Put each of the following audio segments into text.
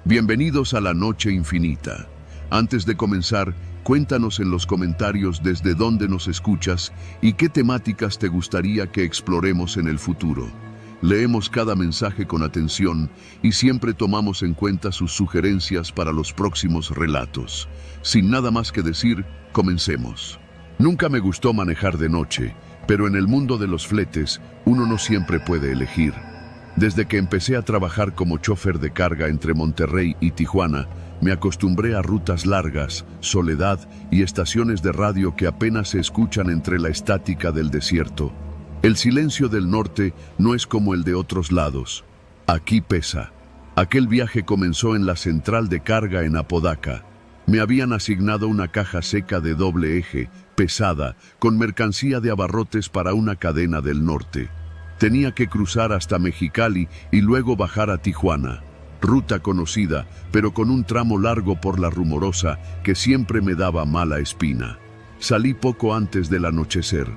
Bienvenidos a la Noche Infinita. Antes de comenzar, cuéntanos en los comentarios desde dónde nos escuchas y qué temáticas te gustaría que exploremos en el futuro. Leemos cada mensaje con atención y siempre tomamos en cuenta sus sugerencias para los próximos relatos. Sin nada más que decir, comencemos. Nunca me gustó manejar de noche, pero en el mundo de los fletes, uno no siempre puede elegir. Desde que empecé a trabajar como chofer de carga entre Monterrey y Tijuana, me acostumbré a rutas largas, soledad y estaciones de radio que apenas se escuchan entre la estática del desierto. El silencio del norte no es como el de otros lados. Aquí pesa. Aquel viaje comenzó en la central de carga en Apodaca. Me habían asignado una caja seca de doble eje, pesada, con mercancía de abarrotes para una cadena del norte. Tenía que cruzar hasta Mexicali y luego bajar a Tijuana. Ruta conocida, pero con un tramo largo por la Rumorosa que siempre me daba mala espina. Salí poco antes del anochecer.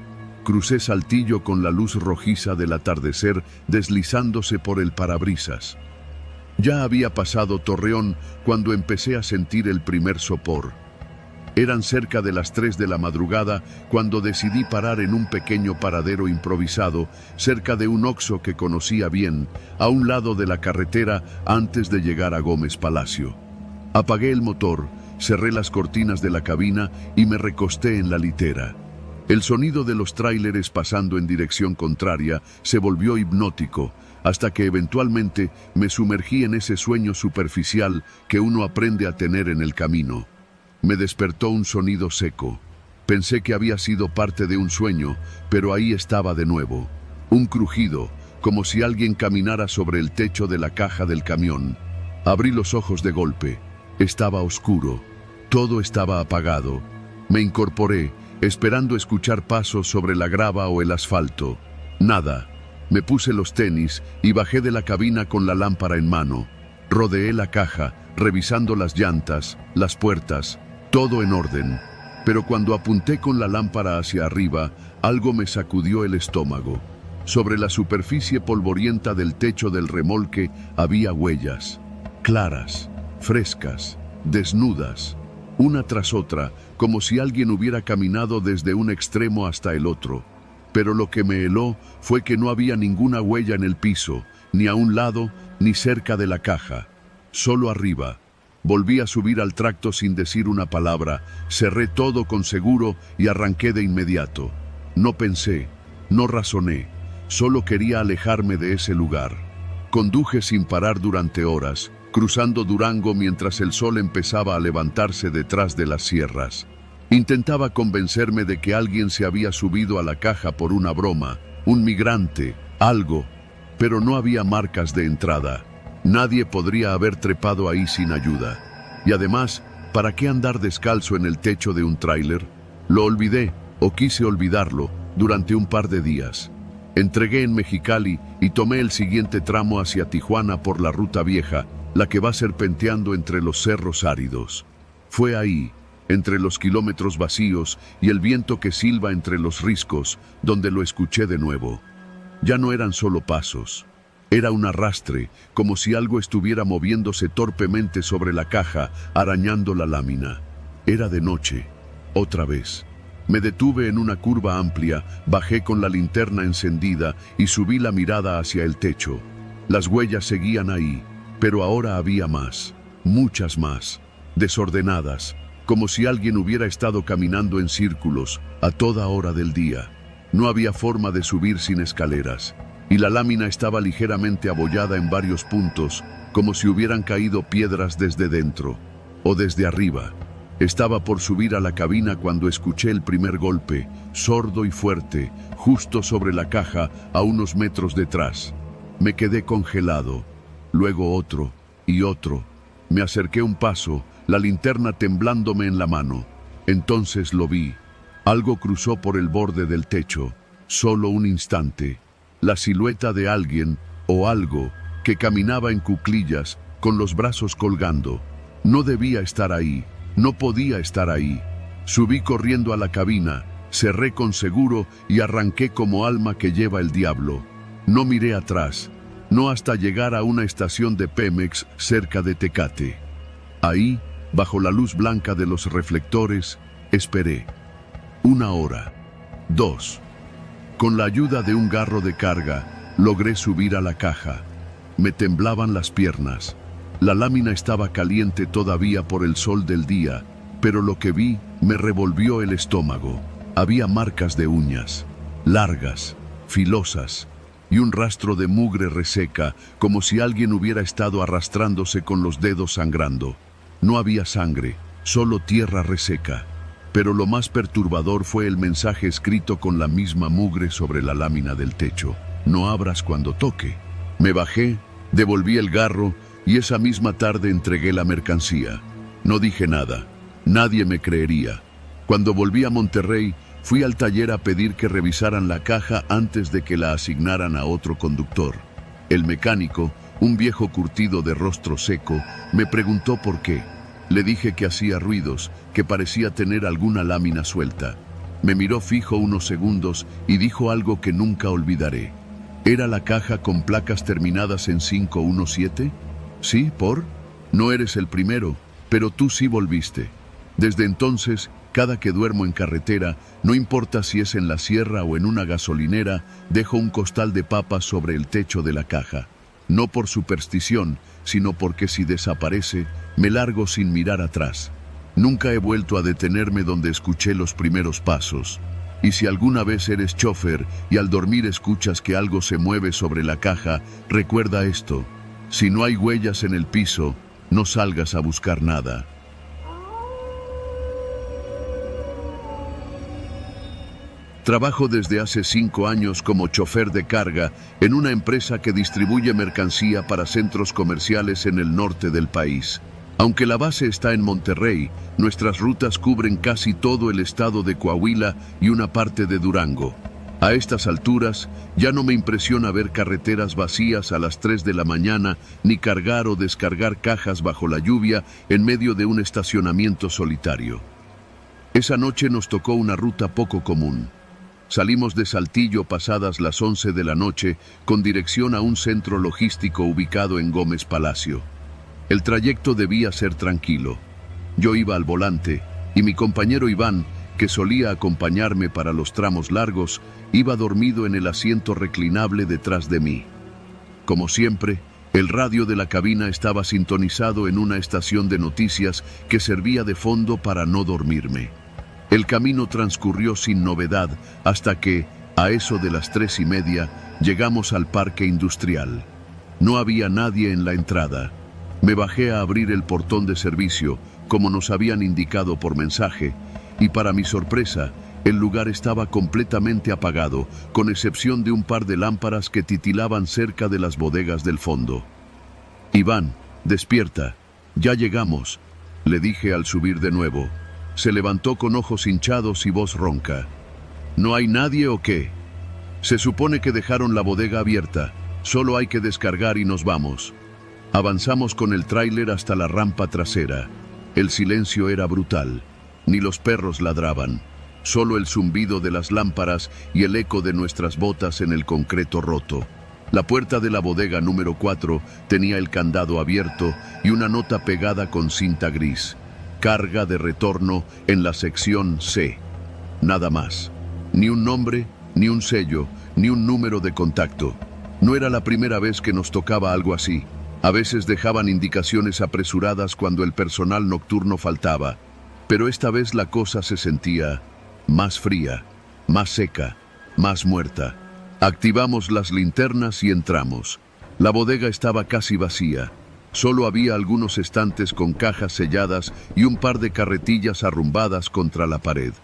Crucé Saltillo con la luz rojiza del atardecer deslizándose por el parabrisas. Ya había pasado Torreón cuando empecé a sentir el primer sopor. Eran cerca de las 3 de la madrugada cuando decidí parar en un pequeño paradero improvisado cerca de un Oxxo que conocía bien, a un lado de la carretera antes de llegar a Gómez Palacio. Apagué el motor, cerré las cortinas de la cabina y me recosté en la litera. El sonido de los tráileres pasando en dirección contraria se volvió hipnótico, hasta que eventualmente me sumergí en ese sueño superficial que uno aprende a tener en el camino. Me despertó un sonido seco. Pensé que había sido parte de un sueño, pero ahí estaba de nuevo. Un crujido, como si alguien caminara sobre el techo de la caja del camión. Abrí los ojos de golpe. Estaba oscuro. Todo estaba apagado. Me incorporé, esperando escuchar pasos sobre la grava o el asfalto. Nada. Me puse los tenis y bajé de la cabina con la lámpara en mano. Rodeé la caja, revisando las llantas, las puertas, todo en orden. Pero cuando apunté con la lámpara hacia arriba, algo me sacudió el estómago. Sobre la superficie polvorienta del techo del remolque había huellas, claras, frescas, desnudas, una tras otra, como si alguien hubiera caminado desde un extremo hasta el otro. Pero lo que me heló fue que no había ninguna huella en el piso, ni a un lado, ni cerca de la caja. Solo arriba. Volví a subir al tracto sin decir una palabra, cerré todo con seguro y arranqué de inmediato. No pensé, no razoné, solo quería alejarme de ese lugar. Conduje sin parar durante horas, cruzando Durango mientras el sol empezaba a levantarse detrás de las sierras. Intentaba convencerme de que alguien se había subido a la caja por una broma, un migrante, algo, pero no había marcas de entrada. Nadie podría haber trepado ahí sin ayuda. Y además, ¿para qué andar descalzo en el techo de un tráiler? Lo olvidé, o quise olvidarlo, durante un par de días. Entregué en Mexicali y tomé el siguiente tramo hacia Tijuana por la ruta vieja, la que va serpenteando entre los cerros áridos. Fue ahí, entre los kilómetros vacíos y el viento que silba entre los riscos, donde lo escuché de nuevo. Ya no eran solo pasos. Era un arrastre, como si algo estuviera moviéndose torpemente sobre la caja, arañando la lámina. Era de noche. Otra vez. Me detuve en una curva amplia, bajé con la linterna encendida y subí la mirada hacia el techo. Las huellas seguían ahí, pero ahora había más, muchas más, desordenadas, como si alguien hubiera estado caminando en círculos a toda hora del día. No había forma de subir sin escaleras. Y la lámina estaba ligeramente abollada en varios puntos, como si hubieran caído piedras desde dentro, o desde arriba. Estaba por subir a la cabina cuando escuché el primer golpe, sordo y fuerte, justo sobre la caja, a unos metros detrás. Me quedé congelado, luego otro y otro. Me acerqué un paso, la linterna temblándome en la mano. Entonces lo vi. Algo cruzó por el borde del techo, solo un instante. La silueta de alguien o algo que caminaba en cuclillas con los brazos colgando. No debía estar ahí, no podía estar ahí. Subí corriendo a la cabina, cerré con seguro y arranqué como alma que lleva el diablo. No miré atrás. no hasta llegar a una estación de Pemex cerca de Tecate. Ahí, bajo la luz blanca de los reflectores, esperé. 1 hora. 2. Con la ayuda de un garro de carga, logré subir a la caja. Me temblaban las piernas. La lámina estaba caliente todavía por el sol del día, pero lo que vi me revolvió el estómago. Había marcas de uñas, largas, filosas, y un rastro de mugre reseca, como si alguien hubiera estado arrastrándose con los dedos sangrando. No había sangre, solo tierra reseca. Pero lo más perturbador fue el mensaje escrito con la misma mugre sobre la lámina del techo. No abras cuando toque. Me bajé, devolví el garro y esa misma tarde entregué la mercancía. No dije nada. Nadie me creería. Cuando volví a Monterrey, fui al taller a pedir que revisaran la caja antes de que la asignaran a otro conductor. El mecánico, un viejo curtido de rostro seco, me preguntó por qué. Le dije que hacía ruidos, que parecía tener alguna lámina suelta. Me miró fijo unos segundos y dijo algo que nunca olvidaré. ¿Era la caja con placas terminadas en 517? Sí, ¿por? No eres el primero, pero tú sí volviste. Desde entonces, cada que duermo en carretera, no importa si es en la sierra o en una gasolinera, dejo un costal de papas sobre el techo de la caja. No por superstición, sino porque si desaparece, me largo sin mirar atrás. Nunca he vuelto a detenerme donde escuché los primeros pasos. Y si alguna vez eres chofer y al dormir escuchas que algo se mueve sobre la caja, recuerda esto. Si no hay huellas en el piso, no salgas a buscar nada. Trabajo desde hace 5 años como chofer de carga en una empresa que distribuye mercancía para centros comerciales en el norte del país. Aunque la base está en Monterrey, nuestras rutas cubren casi todo el estado de Coahuila y una parte de Durango. A estas alturas, ya no me impresiona ver carreteras vacías a las 3 de la mañana, ni cargar o descargar cajas bajo la lluvia en medio de un estacionamiento solitario. Esa noche nos tocó una ruta poco común. Salimos de Saltillo pasadas las 11 de la noche con dirección a un centro logístico ubicado en Gómez Palacio. El trayecto debía ser tranquilo. Yo iba al volante y mi compañero Iván, que solía acompañarme para los tramos largos, iba dormido en el asiento reclinable detrás de mí. Como siempre, el radio de la cabina estaba sintonizado en una estación de noticias que servía de fondo para no dormirme. El camino transcurrió sin novedad hasta que, a eso de las 3:30, llegamos al parque industrial. No había nadie en la entrada. Me bajé a abrir el portón de servicio, como nos habían indicado por mensaje, y para mi sorpresa, el lugar estaba completamente apagado, con excepción de un par de lámparas que titilaban cerca de las bodegas del fondo. «Iván, despierta, ya llegamos», le dije al subir de nuevo. Se levantó con ojos hinchados y voz ronca. «¿No hay nadie o qué? Se supone que dejaron la bodega abierta, solo hay que descargar y nos vamos». Avanzamos con el tráiler hasta la rampa trasera. El silencio era brutal. Ni los perros ladraban. Solo el zumbido de las lámparas y el eco de nuestras botas en el concreto roto. La puerta de la bodega número 4 tenía el candado abierto y una nota pegada con cinta gris. Carga de retorno en la sección C. Nada más. Ni un nombre, ni un sello, ni un número de contacto. No era la primera vez que nos tocaba algo así. A veces dejaban indicaciones apresuradas cuando el personal nocturno faltaba, pero esta vez la cosa se sentía más fría, más seca, más muerta. Activamos las linternas y entramos. La bodega estaba casi vacía. Solo había algunos estantes con cajas selladas y un par de carretillas arrumbadas contra la pared.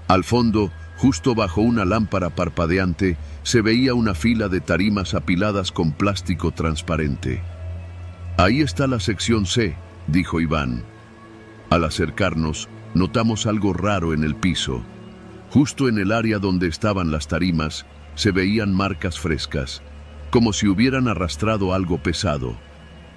Al fondo, justo bajo una lámpara parpadeante, se veía una fila de tarimas apiladas con plástico transparente. «Ahí está la sección C», dijo Iván. Al acercarnos, notamos algo raro en el piso. Justo en el área donde estaban las tarimas, se veían marcas frescas, como si hubieran arrastrado algo pesado.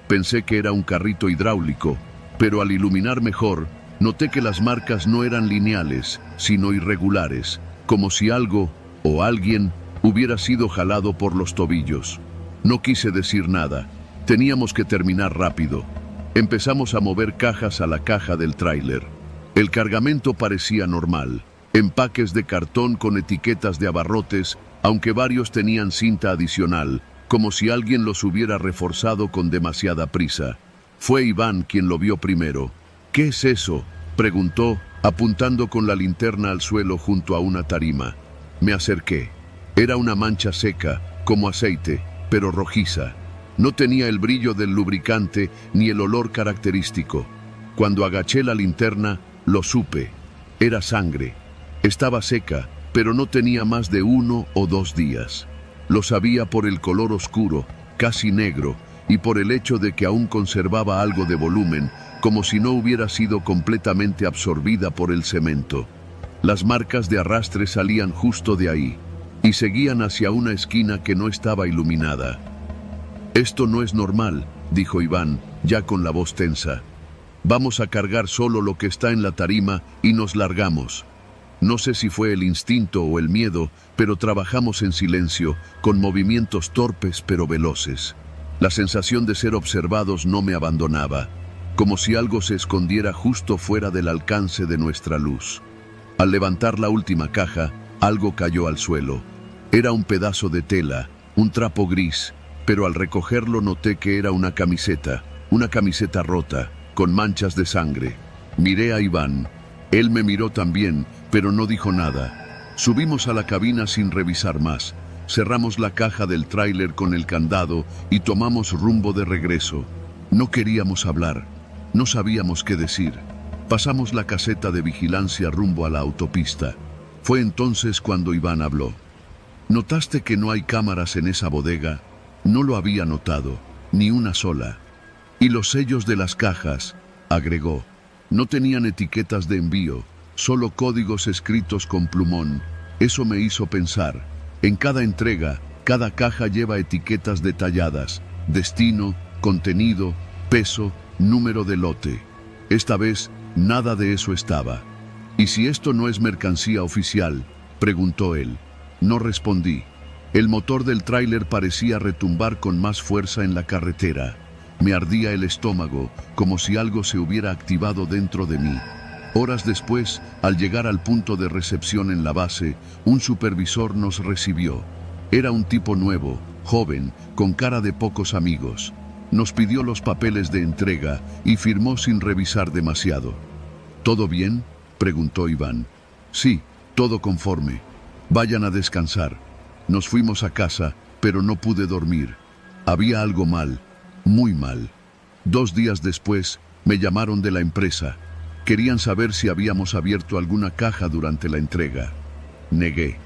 Pensé que era un carrito hidráulico, pero al iluminar mejor, noté que las marcas no eran lineales, sino irregulares, como si algo o alguien hubiera sido jalado por los tobillos. No quise decir nada. Teníamos que terminar rápido. Empezamos a mover cajas a la caja del tráiler. El cargamento parecía normal. Empaques de cartón con etiquetas de abarrotes, aunque varios tenían cinta adicional, como si alguien los hubiera reforzado con demasiada prisa. Fue Iván quien lo vio primero. «¿Qué es eso?», preguntó, apuntando con la linterna al suelo junto a una tarima. Me acerqué. Era una mancha seca, como aceite, pero rojiza. No tenía el brillo del lubricante ni el olor característico. Cuando agaché la linterna, lo supe. Era sangre. Estaba seca, pero no tenía más de 1 o 2 días. Lo sabía por el color oscuro, casi negro, y por el hecho de que aún conservaba algo de volumen, como si no hubiera sido completamente absorbida por el cemento. Las marcas de arrastre salían justo de ahí, y seguían hacia una esquina que no estaba iluminada. «Esto no es normal», dijo Iván, ya con la voz tensa. «Vamos a cargar solo lo que está en la tarima y nos largamos». No sé si fue el instinto o el miedo, pero trabajamos en silencio, con movimientos torpes pero veloces. La sensación de ser observados no me abandonaba, como si algo se escondiera justo fuera del alcance de nuestra luz. Al levantar la última caja, algo cayó al suelo. Era un pedazo de tela, un trapo gris, pero al recogerlo noté que era una camiseta rota, con manchas de sangre. Miré a Iván. Él me miró también, pero no dijo nada. Subimos a la cabina sin revisar más. Cerramos la caja del tráiler con el candado y tomamos rumbo de regreso. No queríamos hablar. No sabíamos qué decir. Pasamos la caseta de vigilancia rumbo a la autopista. Fue entonces cuando Iván habló. «¿Notaste que no hay cámaras en esa bodega?». No lo había notado, ni una sola. «Y los sellos de las cajas», agregó. «No tenían etiquetas de envío, solo códigos escritos con plumón». Eso me hizo pensar. En cada entrega, cada caja lleva etiquetas detalladas: destino, contenido, peso, número de lote. Esta vez, nada de eso estaba. «¿Y si esto no es mercancía oficial?», preguntó él. No respondí. El motor del tráiler parecía retumbar con más fuerza en la carretera. Me ardía el estómago, como si algo se hubiera activado dentro de mí. Horas después, al llegar al punto de recepción en la base, un supervisor nos recibió. Era un tipo nuevo, joven, con cara de pocos amigos. Nos pidió los papeles de entrega y firmó sin revisar demasiado. «¿Todo bien?», preguntó Iván. «Sí, todo conforme. Vayan a descansar». Nos fuimos a casa, pero no pude dormir. Había algo mal, muy mal. 2 días después, me llamaron de la empresa. Querían saber si habíamos abierto alguna caja durante la entrega. Negué.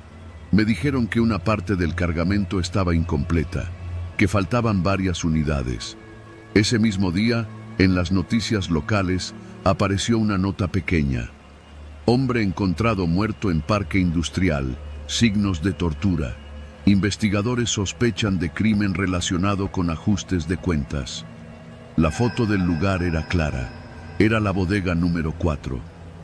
Me dijeron que una parte del cargamento estaba incompleta, que faltaban varias unidades. Ese mismo día, en las noticias locales, apareció una nota pequeña. «Hombre encontrado muerto en parque industrial, signos de tortura. Investigadores sospechan de crimen relacionado con ajustes de cuentas». La foto del lugar era clara. Era la bodega número 4.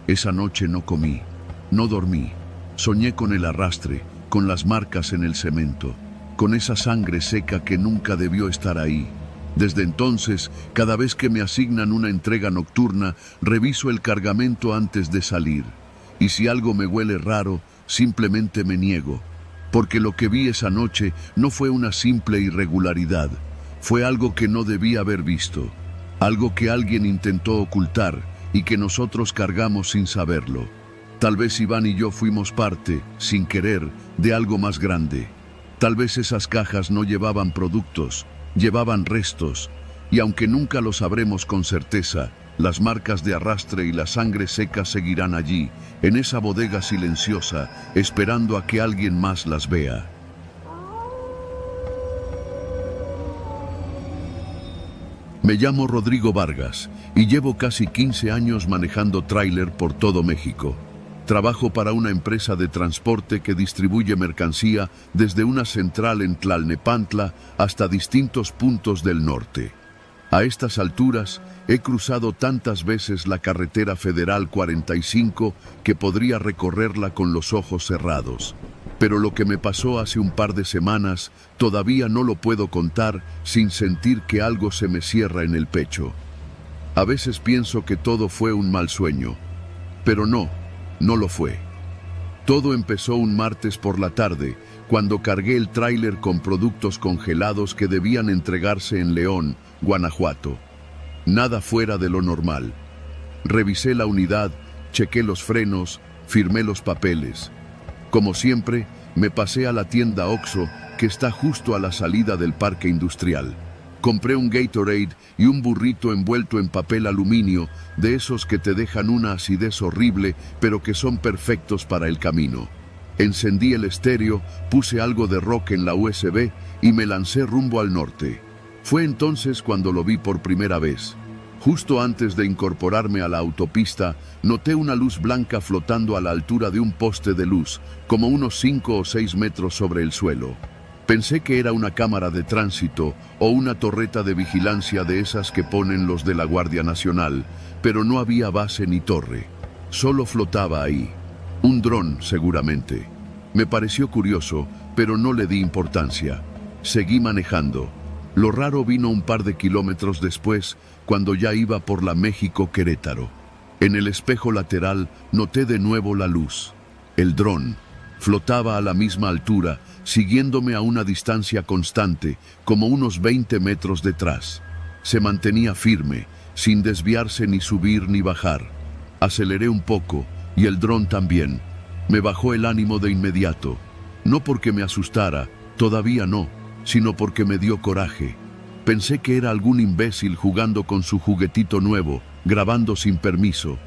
Esa noche no comí, no dormí. Soñé con el arrastre, con las marcas en el cemento, con esa sangre seca que nunca debió estar ahí. Desde entonces, cada vez que me asignan una entrega nocturna, reviso el cargamento antes de salir. Y si algo me huele raro, simplemente me niego. Porque lo que vi esa noche no fue una simple irregularidad. Fue algo que no debía haber visto. Algo que alguien intentó ocultar y que nosotros cargamos sin saberlo. Tal vez Iván y yo fuimos parte, sin querer, de algo más grande. Tal vez esas cajas no llevaban productos, llevaban restos. Y aunque nunca lo sabremos con certeza, las marcas de arrastre y la sangre seca seguirán allí, en esa bodega silenciosa, esperando a que alguien más las vea. Me llamo Rodrigo Vargas y llevo casi 15 años manejando tráiler por todo México. Trabajo para una empresa de transporte que distribuye mercancía desde una central en Tlalnepantla hasta distintos puntos del norte. A estas alturas, he cruzado tantas veces la carretera federal 45 que podría recorrerla con los ojos cerrados. Pero lo que me pasó hace un par de semanas todavía no lo puedo contar sin sentir que algo se me cierra en el pecho. A veces pienso que todo fue un mal sueño, pero no lo fue. Todo empezó un martes por la tarde, cuando cargué el tráiler con productos congelados que debían entregarse en León, Guanajuato. Nada fuera de lo normal. Revisé la unidad, chequé los frenos, firmé los papeles. Como siempre, me pasé a la tienda Oxxo, que está justo a la salida del parque industrial. Compré un Gatorade y un burrito envuelto en papel aluminio, de esos que te dejan una acidez horrible, pero que son perfectos para el camino. Encendí el estéreo, puse algo de rock en la USB y me lancé rumbo al norte. Fue entonces cuando lo vi por primera vez. Justo antes de incorporarme a la autopista, noté una luz blanca flotando a la altura de un poste de luz, como unos 5 o 6 metros sobre el suelo. Pensé que era una cámara de tránsito o una torreta de vigilancia de esas que ponen los de la Guardia Nacional, pero no había base ni torre. Solo flotaba ahí. Un dron, seguramente. Me pareció curioso, pero no le di importancia. Seguí manejando. Lo raro vino un par de kilómetros después, cuando ya iba por la México-Querétaro. En el espejo lateral noté de nuevo la luz. El dron flotaba a la misma altura, siguiéndome a una distancia constante, como unos 20 metros detrás. Se mantenía firme, sin desviarse ni subir ni bajar. Aceleré un poco, y el dron también. Me bajó el ánimo de inmediato. No porque me asustara, todavía no, sino porque me dio coraje. Pensé que era algún imbécil jugando con su juguetito nuevo, grabando sin permiso.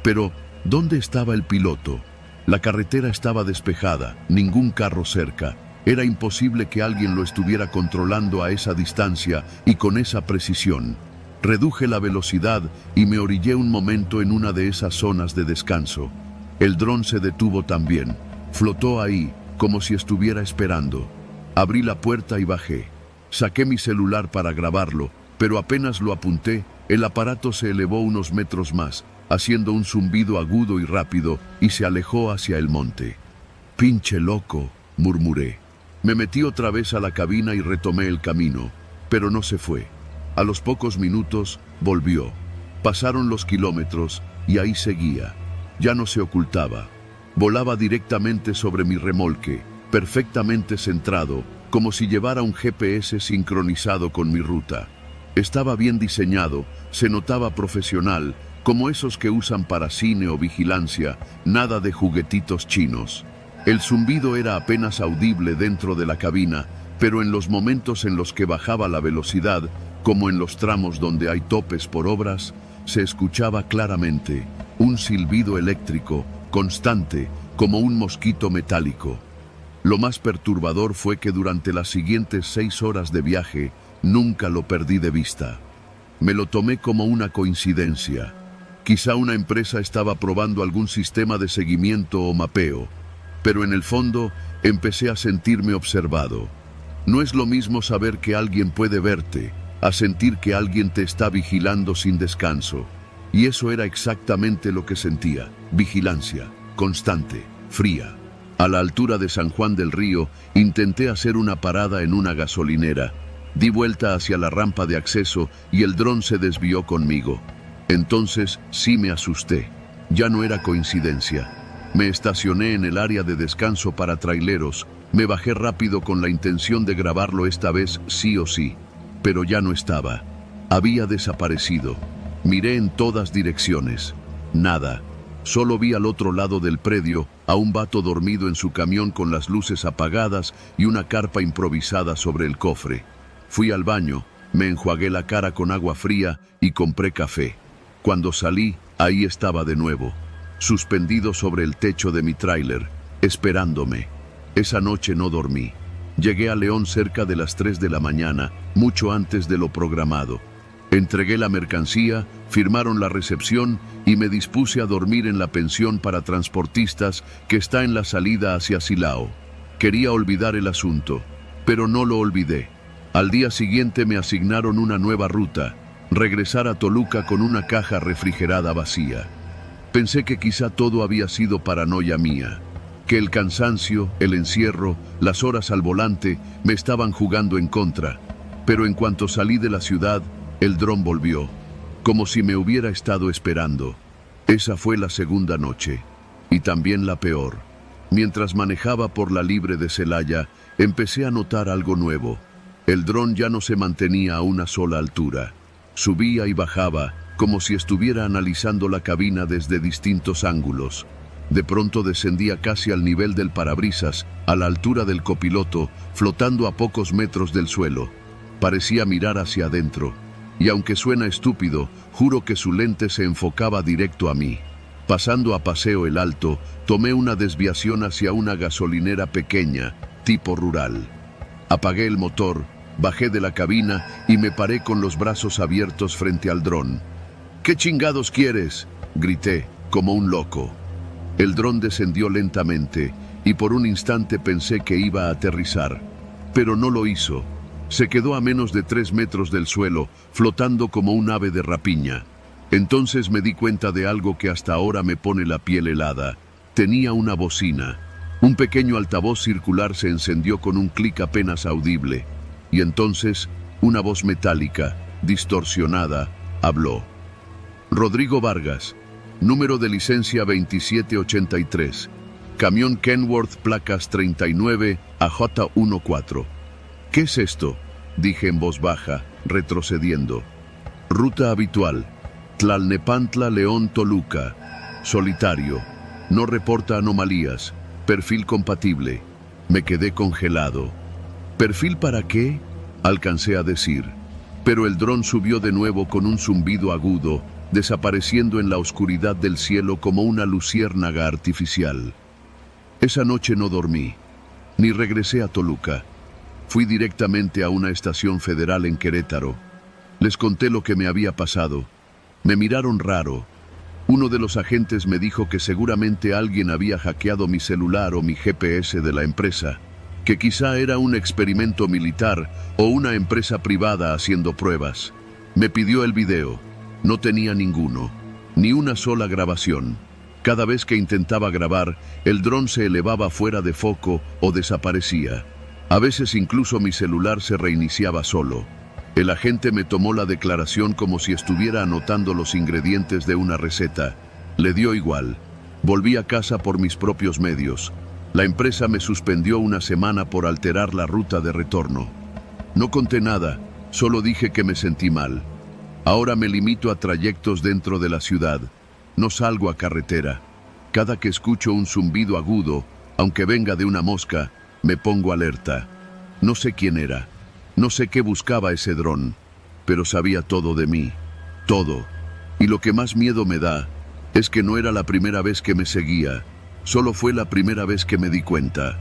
Pero, ¿dónde estaba el piloto? La carretera estaba despejada, ningún carro cerca. Era imposible que alguien lo estuviera controlando a esa distancia y con esa precisión. Reduje la velocidad y me orillé un momento en una de esas zonas de descanso. El dron se detuvo también. Flotó ahí, como si estuviera esperando. Abrí la puerta y bajé. Saqué mi celular para grabarlo, pero apenas lo apunté, el aparato se elevó unos metros más, haciendo un zumbido agudo y rápido, y se alejó hacia el monte. «Pinche loco», murmuré. Me metí otra vez a la cabina y retomé el camino, pero no se fue. A los pocos minutos, volvió. Pasaron los kilómetros, y ahí seguía. Ya no se ocultaba. Volaba directamente sobre mi remolque, perfectamente centrado, como si llevara un GPS sincronizado con mi ruta. Estaba bien diseñado, se notaba profesional, como esos que usan para cine o vigilancia, nada de juguetitos chinos. El zumbido era apenas audible dentro de la cabina, pero en los momentos en los que bajaba la velocidad, como en los tramos donde hay topes por obras, se escuchaba claramente un silbido eléctrico, constante, como un mosquito metálico. Lo más perturbador fue que durante las siguientes 6 horas de viaje, nunca lo perdí de vista. Me lo tomé como una coincidencia. Quizá una empresa estaba probando algún sistema de seguimiento o mapeo, pero en el fondo empecé a sentirme observado. No es lo mismo saber que alguien puede verte, a sentir que alguien te está vigilando sin descanso. Y eso era exactamente lo que sentía: vigilancia, constante, fría. A la altura de San Juan del Río, intenté hacer una parada en una gasolinera. Di vuelta hacia la rampa de acceso y el dron se desvió conmigo. Entonces sí me asusté. Ya no era coincidencia. Me estacioné en el área de descanso para traileros. Me bajé rápido con la intención de grabarlo esta vez sí o sí. Pero ya no estaba. Había desaparecido. Miré en todas direcciones. Nada. Solo vi al otro lado del predio a un vato dormido en su camión con las luces apagadas y una carpa improvisada sobre el cofre. Fui al baño, me enjuagué la cara con agua fría y compré café. Cuando salí, ahí estaba de nuevo, suspendido sobre el techo de mi tráiler, esperándome. Esa noche no dormí. Llegué a León cerca de las 3 de la mañana, mucho antes de lo programado. Entregué la mercancía, firmaron la recepción y me dispuse a dormir en la pensión para transportistas que está en la salida hacia Silao. Quería olvidar el asunto, pero no lo olvidé. Al día siguiente me asignaron una nueva ruta: regresar a Toluca con una caja refrigerada vacía. Pensé que quizá todo había sido paranoia mía. que el cansancio, el encierro, las horas al volante me estaban jugando en contra. Pero en cuanto salí de la ciudad, el dron volvió, como si me hubiera estado esperando. Esa fue la segunda noche, y también la peor. Mientras manejaba por la libre de Celaya, empecé a notar algo nuevo. El dron ya no se mantenía a una sola altura. Subía y bajaba, como si estuviera analizando la cabina desde distintos ángulos. De pronto descendía casi al nivel del parabrisas, a la altura del copiloto, flotando a pocos metros del suelo. Parecía mirar hacia adentro, y aunque suena estúpido, juro que su lente se enfocaba directo a mí. Pasando a Paseo El Alto, tomé una desviación hacia una gasolinera pequeña, tipo rural. Apagué el motor, bajé de la cabina y me paré con los brazos abiertos frente al dron. «¿Qué chingados quieres?», grité, como un loco. El dron descendió lentamente y por un instante pensé que iba a aterrizar, pero no lo hizo. Se quedó a menos de 3 metros del suelo, flotando como un ave de rapiña. Entonces me di cuenta de algo que hasta ahora me pone la piel helada. Tenía una bocina. Un pequeño altavoz circular se encendió con un clic apenas audible. Y entonces, una voz metálica, distorsionada, habló. «Rodrigo Vargas, número de licencia 2783, camión Kenworth, placas 39 AJ14. «¿Qué es esto?», dije en voz baja, retrocediendo. «Ruta habitual, Tlalnepantla, León, Toluca. Solitario. No reporta anomalías. Perfil compatible». Me quedé congelado. «¿Perfil para qué?», alcancé a decir. Pero el dron subió de nuevo con un zumbido agudo, desapareciendo en la oscuridad del cielo como una luciérnaga artificial. Esa noche no dormí, ni regresé a Toluca. Fui directamente a una estación federal en Querétaro. Les conté lo que me había pasado. Me miraron raro. Uno de los agentes me dijo que seguramente alguien había hackeado mi celular o mi GPS de la empresa, que quizá era un experimento militar o una empresa privada haciendo pruebas. Me pidió el video. No tenía ninguno, ni una sola grabación. Cada vez que intentaba grabar, el dron se elevaba fuera de foco o desaparecía. A veces incluso mi celular se reiniciaba solo. El agente me tomó la declaración como si estuviera anotando los ingredientes de una receta. Le dio igual. Volví a casa por mis propios medios. La empresa me suspendió una semana por alterar la ruta de retorno. No conté nada, solo dije que me sentí mal. Ahora me limito a trayectos dentro de la ciudad. No salgo a carretera. Cada que escucho un zumbido agudo, aunque venga de una mosca, me pongo alerta. No sé quién era. No sé qué buscaba ese dron, pero sabía todo de mí. Todo. Y lo que más miedo me da es que no era la primera vez que me seguía. Solo fue la primera vez que me di cuenta.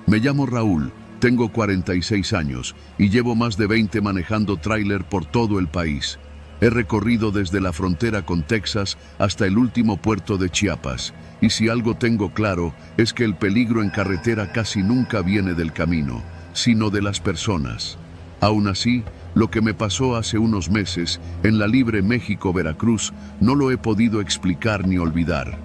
Me llamo Raúl. Tengo 46 años y llevo más de 20 manejando tráiler por todo el país. He recorrido desde la frontera con Texas hasta el último puerto de Chiapas. Y si algo tengo claro es que el peligro en carretera casi nunca viene del camino, sino de las personas. Aún así, lo que me pasó hace unos meses en la Libre México-Veracruz no lo he podido explicar ni olvidar.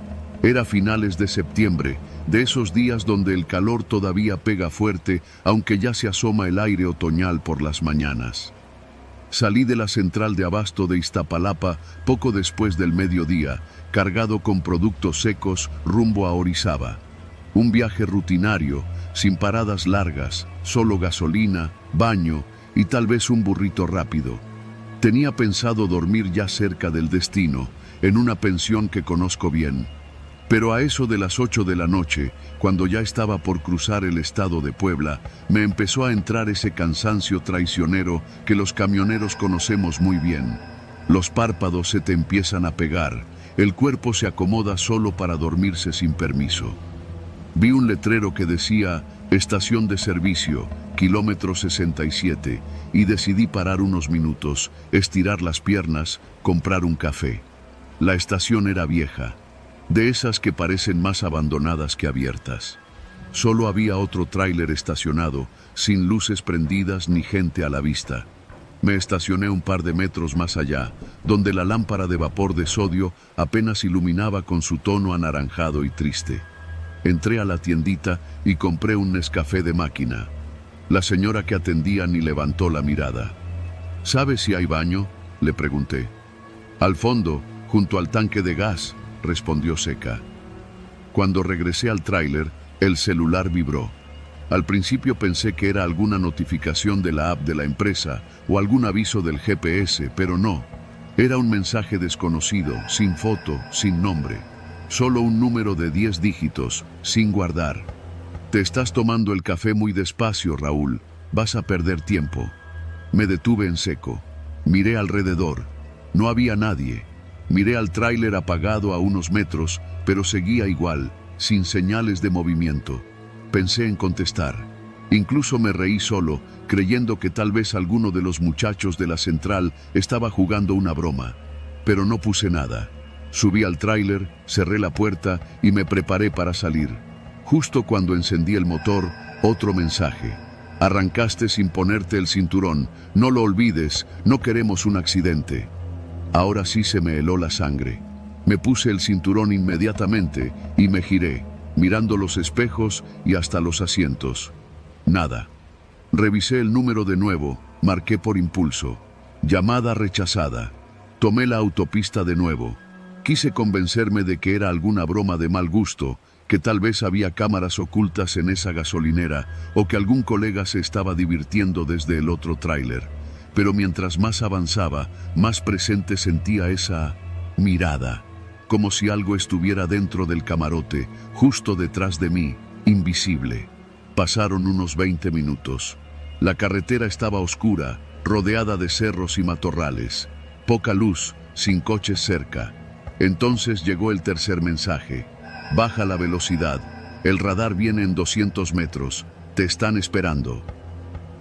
Era finales de septiembre, de esos días donde el calor todavía pega fuerte, aunque ya se asoma el aire otoñal por las mañanas. Salí de la central de abasto de Iztapalapa poco después del mediodía, cargado con productos secos rumbo a Orizaba. Un viaje rutinario, sin paradas largas, solo gasolina, baño y tal vez un burrito rápido. Tenía pensado dormir ya cerca del destino, en una pensión que conozco bien. Pero a eso de las 8 de la noche, cuando ya estaba por cruzar el estado de Puebla, me empezó a entrar ese cansancio traicionero que los camioneros conocemos muy bien. Los párpados se te empiezan a pegar, el cuerpo se acomoda solo para dormirse sin permiso. Vi un letrero que decía «Estación de servicio, kilómetro 67», y decidí parar unos minutos, estirar las piernas, comprar un café. La estación era vieja, de esas que parecen más abandonadas que abiertas. Solo había otro tráiler estacionado, sin luces prendidas ni gente a la vista. Me estacioné un par de metros más allá, donde la lámpara de vapor de sodio apenas iluminaba con su tono anaranjado y triste. Entré a la tiendita y compré un Nescafé de máquina. La señora que atendía ni levantó la mirada. ¿Sabe si hay baño?, le pregunté. Al fondo, junto al tanque de gas, respondió seca. Cuando regresé al tráiler, el celular vibró. Al principio pensé que era alguna notificación de la app de la empresa o algún aviso del GPS, pero no. Era un mensaje desconocido, sin foto, sin nombre. Solo un número de 10 dígitos, sin guardar. Te estás tomando el café muy despacio, Raúl. Vas a perder tiempo. Me detuve en seco. Miré alrededor. No había nadie. Miré al tráiler apagado a unos metros, pero seguía igual, sin señales de movimiento. Pensé en contestar. Incluso me reí solo, creyendo que tal vez alguno de los muchachos de la central estaba jugando una broma. Pero no puse nada. Subí al tráiler, cerré la puerta y me preparé para salir. Justo cuando encendí el motor, otro mensaje. Arrancaste sin ponerte el cinturón. No lo olvides, no queremos un accidente. Ahora sí se me heló la sangre. Me puse el cinturón inmediatamente y me giré, mirando los espejos y hasta los asientos. Nada. Revisé el número de nuevo, marqué por impulso. Llamada rechazada. Tomé la autopista de nuevo. Quise convencerme de que era alguna broma de mal gusto, que tal vez había cámaras ocultas en esa gasolinera o que algún colega se estaba divirtiendo desde el otro tráiler. Pero mientras más avanzaba, más presente sentía esa mirada, como si algo estuviera dentro del camarote, justo detrás de mí, invisible. Pasaron unos 20 minutos. La carretera estaba oscura, rodeada de cerros y matorrales. Poca luz, sin coches cerca. Entonces llegó el tercer mensaje. Baja la velocidad. El radar viene en 200 metros. Te están esperando.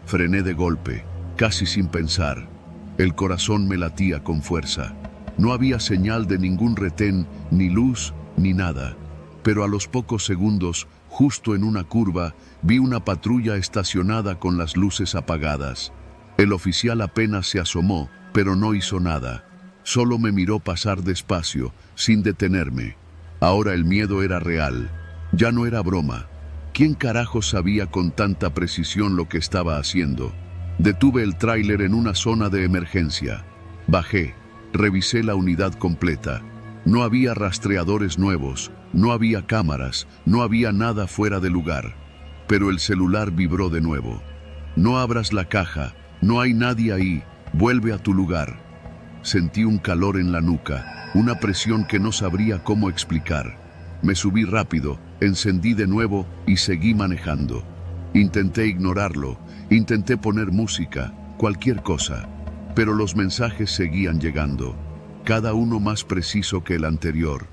Frené de golpe, casi sin pensar. El corazón me latía con fuerza. No había señal de ningún retén, ni luz, ni nada. Pero a los pocos segundos, justo en una curva, vi una patrulla estacionada con las luces apagadas. El oficial apenas se asomó, pero no hizo nada. Solo me miró pasar despacio, sin detenerme. Ahora el miedo era real. Ya no era broma. ¿Quién carajo sabía con tanta precisión lo que estaba haciendo? Detuve el tráiler en una zona de emergencia. Bajé. Revisé la unidad completa. No había rastreadores nuevos, no había cámaras, no había nada fuera de lugar. Pero el celular vibró de nuevo. No abras la caja, no hay nadie ahí, vuelve a tu lugar. Sentí un calor en la nuca, una presión que no sabría cómo explicar. Me subí rápido, encendí de nuevo y seguí manejando. Intenté ignorarlo, intenté poner música, cualquier cosa. Pero los mensajes seguían llegando, cada uno más preciso que el anterior.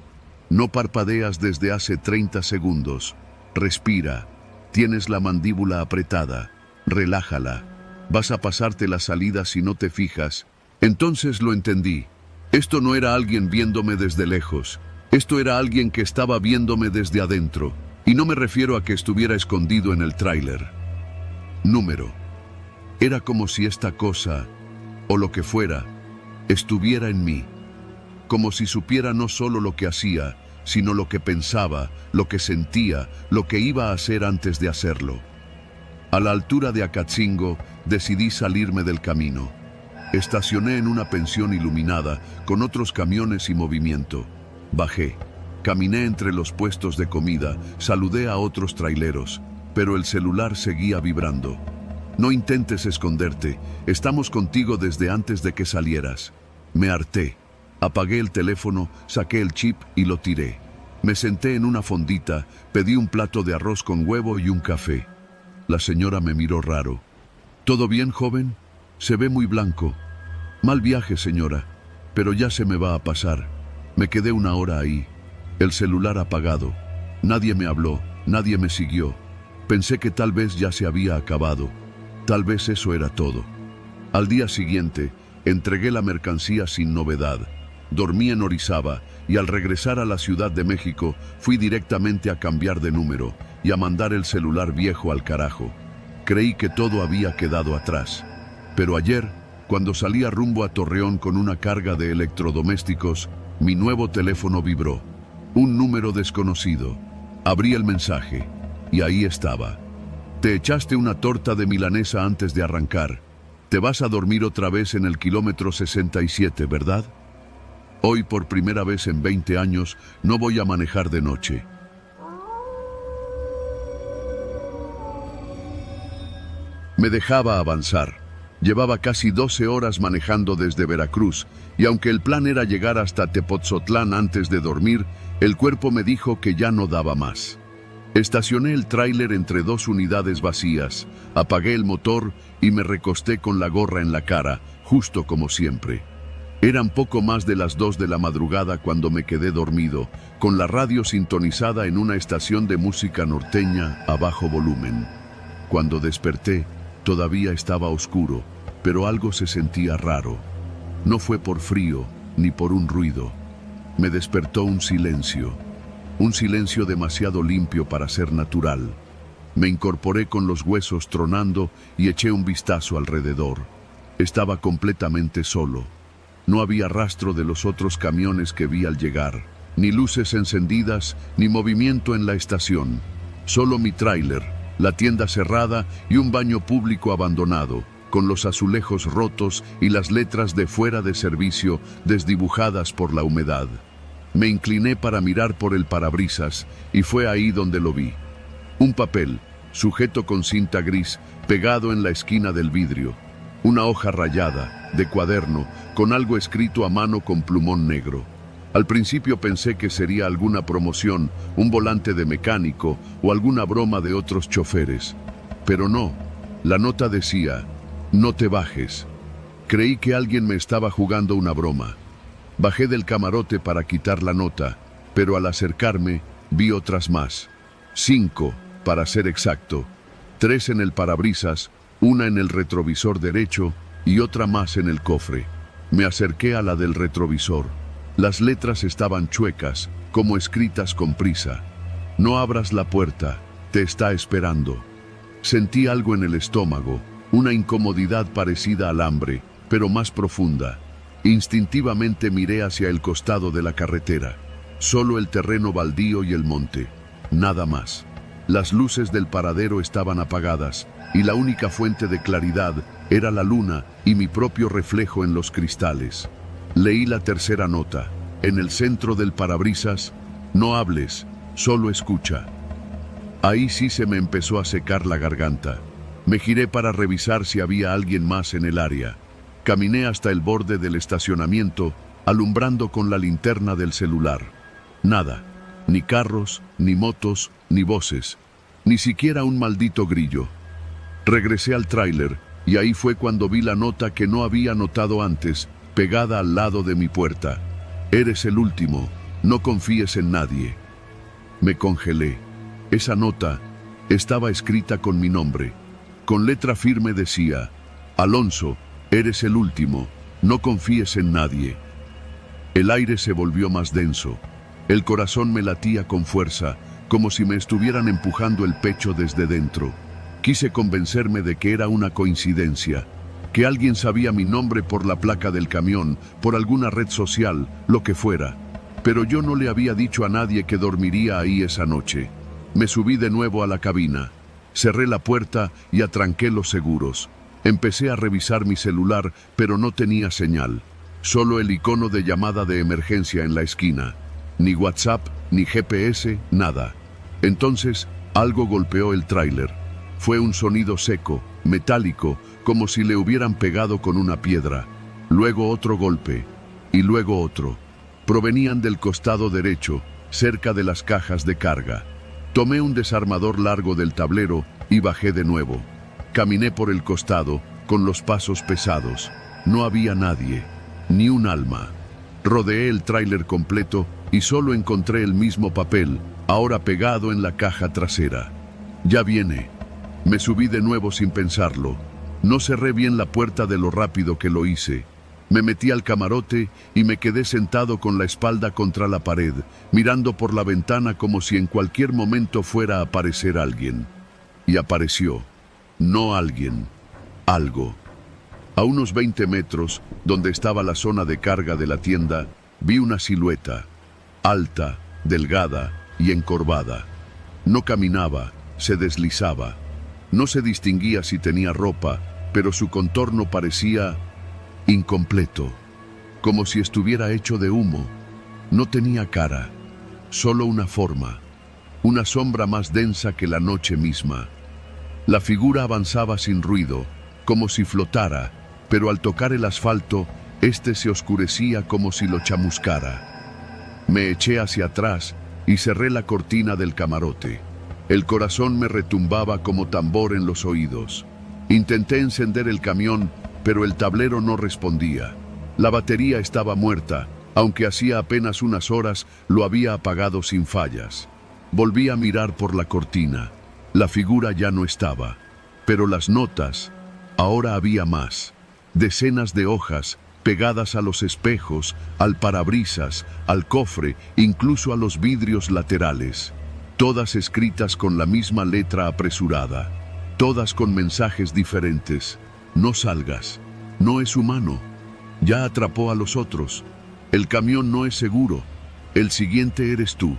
No parpadeas desde hace 30 segundos. Respira. Tienes la mandíbula apretada. Relájala. Vas a pasarte la salida si no te fijas. Entonces lo entendí. Esto no era alguien viéndome desde lejos. Esto era alguien que estaba viéndome desde adentro. Y no me refiero a que estuviera escondido en el tráiler. Número. Era como si esta cosa, o lo que fuera, estuviera en mí. Como si supiera no solo lo que hacía, sino lo que pensaba, lo que sentía, lo que iba a hacer antes de hacerlo. A la altura de Acatzingo, decidí salirme del camino. Estacioné en una pensión iluminada, con otros camiones y movimiento. Bajé. Caminé entre los puestos de comida, saludé a otros traileros, pero el celular seguía vibrando. No intentes esconderte, estamos contigo desde antes de que salieras. Me harté. Apagué el teléfono, saqué el chip y lo tiré. Me senté en una fondita, pedí un plato de arroz con huevo y un café. La señora me miró raro. ¿Todo bien, joven? Se ve muy blanco. Mal viaje, señora, pero ya se me va a pasar. Me quedé una hora ahí. El celular apagado. Nadie me habló, nadie me siguió. Pensé que tal vez ya se había acabado. Tal vez eso era todo. Al día siguiente, entregué la mercancía sin novedad. Dormí en Orizaba y al regresar a la Ciudad de México fui directamente a cambiar de número y a mandar el celular viejo al carajo. Creí que todo había quedado atrás. Pero ayer, Cuando salía rumbo a Torreón con una carga de electrodomésticos, mi nuevo teléfono vibró. Un número desconocido. Abrí el mensaje y ahí estaba. Te echaste una torta de milanesa antes de arrancar. Te vas a dormir otra vez en el kilómetro 67, ¿verdad? Hoy, por primera vez en 20 años, no voy a manejar de noche. Me dejaba avanzar. Llevaba casi 12 horas manejando desde Veracruz, y aunque el plan era llegar hasta Tepotzotlán antes de dormir, el cuerpo me dijo que ya no daba más. Estacioné el tráiler entre dos unidades vacías, apagué el motor y me recosté con la gorra en la cara, justo como siempre. Eran poco más de las 2 de la madrugada cuando me quedé dormido, con la radio sintonizada en una estación de música norteña a bajo volumen. Cuando desperté, todavía estaba oscuro, pero algo se sentía raro. No fue por frío, ni por un ruido. Me despertó un silencio demasiado limpio para ser natural. Me incorporé con los huesos tronando y eché un vistazo alrededor. Estaba completamente solo. No había rastro de los otros camiones que vi al llegar, ni luces encendidas, ni movimiento en la estación. Solo mi tráiler, la tienda cerrada y un baño público abandonado, con los azulejos rotos y las letras de fuera de servicio desdibujadas por la humedad. Me incliné para mirar por el parabrisas y fue ahí donde lo vi. Un papel, sujeto con cinta gris, pegado en la esquina del vidrio. Una hoja rayada, de cuaderno, con algo escrito a mano con plumón negro. Al principio pensé que sería alguna promoción, un volante de mecánico o alguna broma de otros choferes. Pero no, la nota decía, no te bajes. Creí que alguien me estaba jugando una broma. Bajé del camarote para quitar la nota, pero al acercarme vi otras más. 5, para ser exacto. 3 en el parabrisas, una en el retrovisor derecho y otra más en el cofre. Me acerqué a la del retrovisor. Las letras estaban chuecas, como escritas con prisa. No abras la puerta, te está esperando. Sentí algo en el estómago, una incomodidad parecida al hambre, pero más profunda. Instintivamente miré hacia el costado de la carretera. Solo el terreno baldío y el monte. Nada más. Las luces del paradero estaban apagadas y la única fuente de claridad era la luna y mi propio reflejo en los cristales. Leí la tercera nota. En el centro del parabrisas, no hables, solo escucha. Ahí sí se me empezó a secar la garganta. Me giré para revisar si había alguien más en el área. Caminé hasta el borde del estacionamiento, alumbrando con la linterna del celular. Nada, ni carros, ni motos, ni voces, ni siquiera un maldito grillo. Regresé al tráiler y ahí fue cuando vi la nota que no había notado antes, pegada al lado de mi puerta. Eres el último, no confíes en nadie. Me congelé. Esa nota estaba escrita con mi nombre. Con letra firme decía, Alonso, eres el último, no confíes en nadie. El aire se volvió más denso. El corazón me latía con fuerza, como si me estuvieran empujando el pecho desde dentro. Quise convencerme de que era una coincidencia, que alguien sabía mi nombre por la placa del camión, por alguna red social, lo que fuera. Pero yo no le había dicho a nadie que dormiría ahí esa noche. Me subí de nuevo a la cabina. Cerré la puerta y atranqué los seguros. Empecé a revisar mi celular, pero no tenía señal. Solo el icono de llamada de emergencia en la esquina. Ni WhatsApp, ni GPS, nada. Entonces, algo golpeó el tráiler. Fue un sonido seco, metálico, como si le hubieran pegado con una piedra. Luego otro golpe, y luego otro. Provenían del costado derecho, cerca de las cajas de carga. Tomé un desarmador largo del tablero y bajé de nuevo. Caminé por el costado, con los pasos pesados. No había nadie, ni un alma. Rodeé el tráiler completo y solo encontré el mismo papel, ahora pegado en la caja trasera. Ya viene. Me subí de nuevo sin pensarlo. No cerré bien la puerta de lo rápido que lo hice. Me metí al camarote y me quedé sentado con la espalda contra la pared, mirando por la ventana como si en cualquier momento fuera a aparecer alguien. Y apareció. No alguien. Algo. A unos 20 metros, donde estaba la zona de carga de la tienda, vi una silueta, alta, delgada y encorvada. No caminaba, se deslizaba. No se distinguía si tenía ropa, pero su contorno parecía incompleto, como si estuviera hecho de humo. No tenía cara, solo una forma, una sombra más densa que la noche misma. La figura avanzaba sin ruido, como si flotara, pero al tocar el asfalto, éste se oscurecía como si lo chamuscara. Me eché hacia atrás y cerré la cortina del camarote. El corazón me retumbaba como tambor en los oídos. Intenté encender el camión, pero el tablero no respondía. La batería estaba muerta, aunque hacía apenas unas horas lo había apagado sin fallas. Volví a mirar por la cortina. La figura ya no estaba, pero las notas, ahora había más. Decenas de hojas pegadas a los espejos, al parabrisas, al cofre, incluso a los vidrios laterales. Todas escritas con la misma letra apresurada, todas con mensajes diferentes. No salgas, no es humano, ya atrapó a los otros, el camión no es seguro, el siguiente eres tú.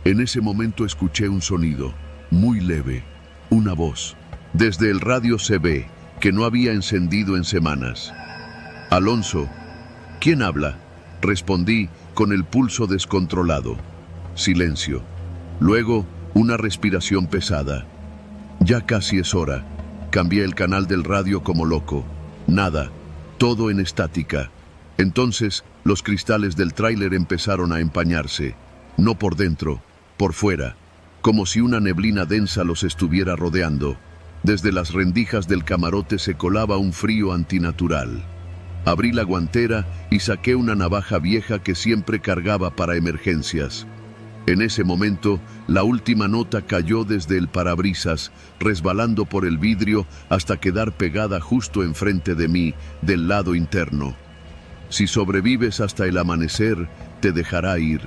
En ese momento escuché un sonido, muy leve, una voz. Desde el radio se ve que no había encendido en semanas. Alonso, ¿quién habla? Respondí con el pulso descontrolado. Silencio. Luego, una respiración pesada. Ya casi es hora. Cambié el canal del radio como loco. Nada. Todo en estática. Entonces, los cristales del tráiler empezaron a empañarse. No por dentro, por fuera. Como si una neblina densa los estuviera rodeando. Desde las rendijas del camarote se colaba un frío antinatural. Abrí la guantera y saqué una navaja vieja que siempre cargaba para emergencias. En ese momento, la última nota cayó desde el parabrisas, resbalando por el vidrio hasta quedar pegada justo enfrente de mí, del lado interno. Si sobrevives hasta el amanecer, te dejará ir.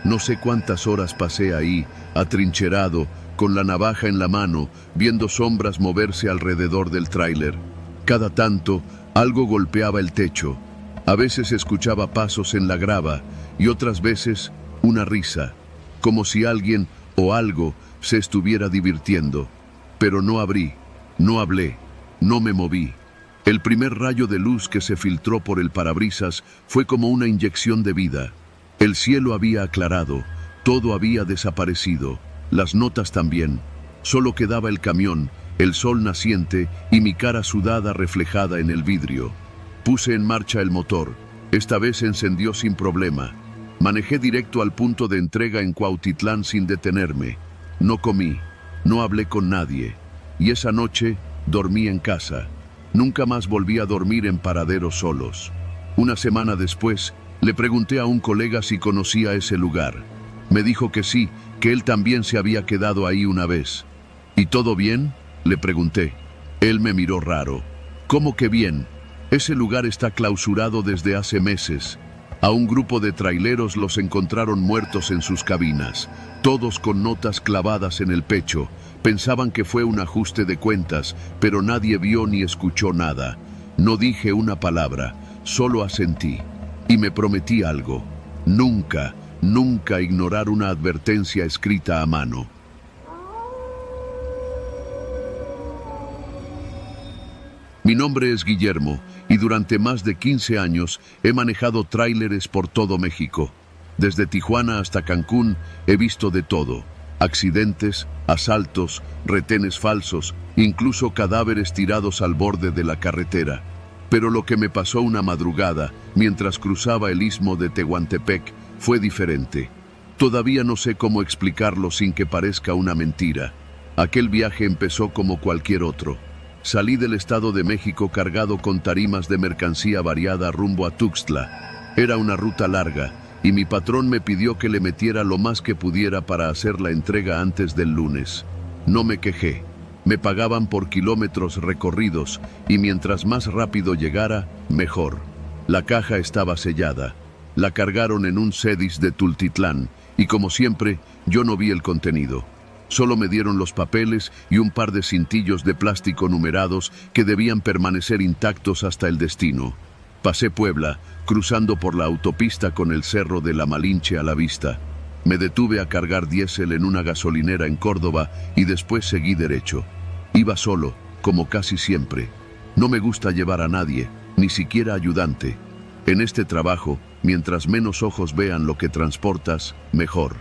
No sé cuántas horas pasé ahí, atrincherado, con la navaja en la mano, viendo sombras moverse alrededor del tráiler. Cada tanto, algo golpeaba el techo. A veces escuchaba pasos en la grava y otras veces una risa, como si alguien o algo se estuviera divirtiendo. Pero no abrí, no hablé, no me moví. El primer rayo de luz que se filtró por el parabrisas fue como una inyección de vida. El cielo había aclarado, todo había desaparecido, las notas también. Solo quedaba el camión, el sol naciente y mi cara sudada reflejada en el vidrio. Puse en marcha el motor. Esta vez se encendió sin problema. Manejé directo al punto de entrega en Cuautitlán sin detenerme. No comí, no hablé con nadie. Y esa noche dormí en casa. Nunca más volví a dormir en paraderos solos. Una semana después, le pregunté a un colega si conocía ese lugar. Me dijo que sí, que él también se había quedado ahí una vez. ¿Y todo bien?, le pregunté. Él me miró raro. ¿Cómo que bien? Ese lugar está clausurado desde hace meses. A un grupo de traileros los encontraron muertos en sus cabinas, todos con notas clavadas en el pecho. Pensaban que fue un ajuste de cuentas, pero nadie vio ni escuchó nada. No dije una palabra, solo asentí. Y me prometí algo. Nunca, nunca ignorar una advertencia escrita a mano. Mi nombre es Guillermo y durante más de 15 años he manejado tráileres por todo México. Desde Tijuana hasta Cancún he visto de todo. Accidentes, asaltos, retenes falsos, incluso cadáveres tirados al borde de la carretera. Pero lo que me pasó una madrugada, mientras cruzaba el istmo de Tehuantepec, fue diferente. Todavía no sé cómo explicarlo sin que parezca una mentira. Aquel viaje empezó como cualquier otro. Salí del Estado de México cargado con tarimas de mercancía variada rumbo a Tuxtla. Era una ruta larga, y mi patrón me pidió que le metiera lo más que pudiera para hacer la entrega antes del lunes. No me quejé. Me pagaban por kilómetros recorridos, y mientras más rápido llegara, mejor. La caja estaba sellada. La cargaron en un Cedis de Tultitlán, y como siempre, yo no vi el contenido. Solo me dieron los papeles y un par de cintillos de plástico numerados que debían permanecer intactos hasta el destino. Pasé Puebla, cruzando por la autopista con el cerro de la Malinche a la vista. Me detuve a cargar diésel en una gasolinera en Córdoba y después seguí derecho. Iba solo, como casi siempre. No me gusta llevar a nadie, ni siquiera ayudante. En este trabajo, mientras menos ojos vean lo que transportas, mejor.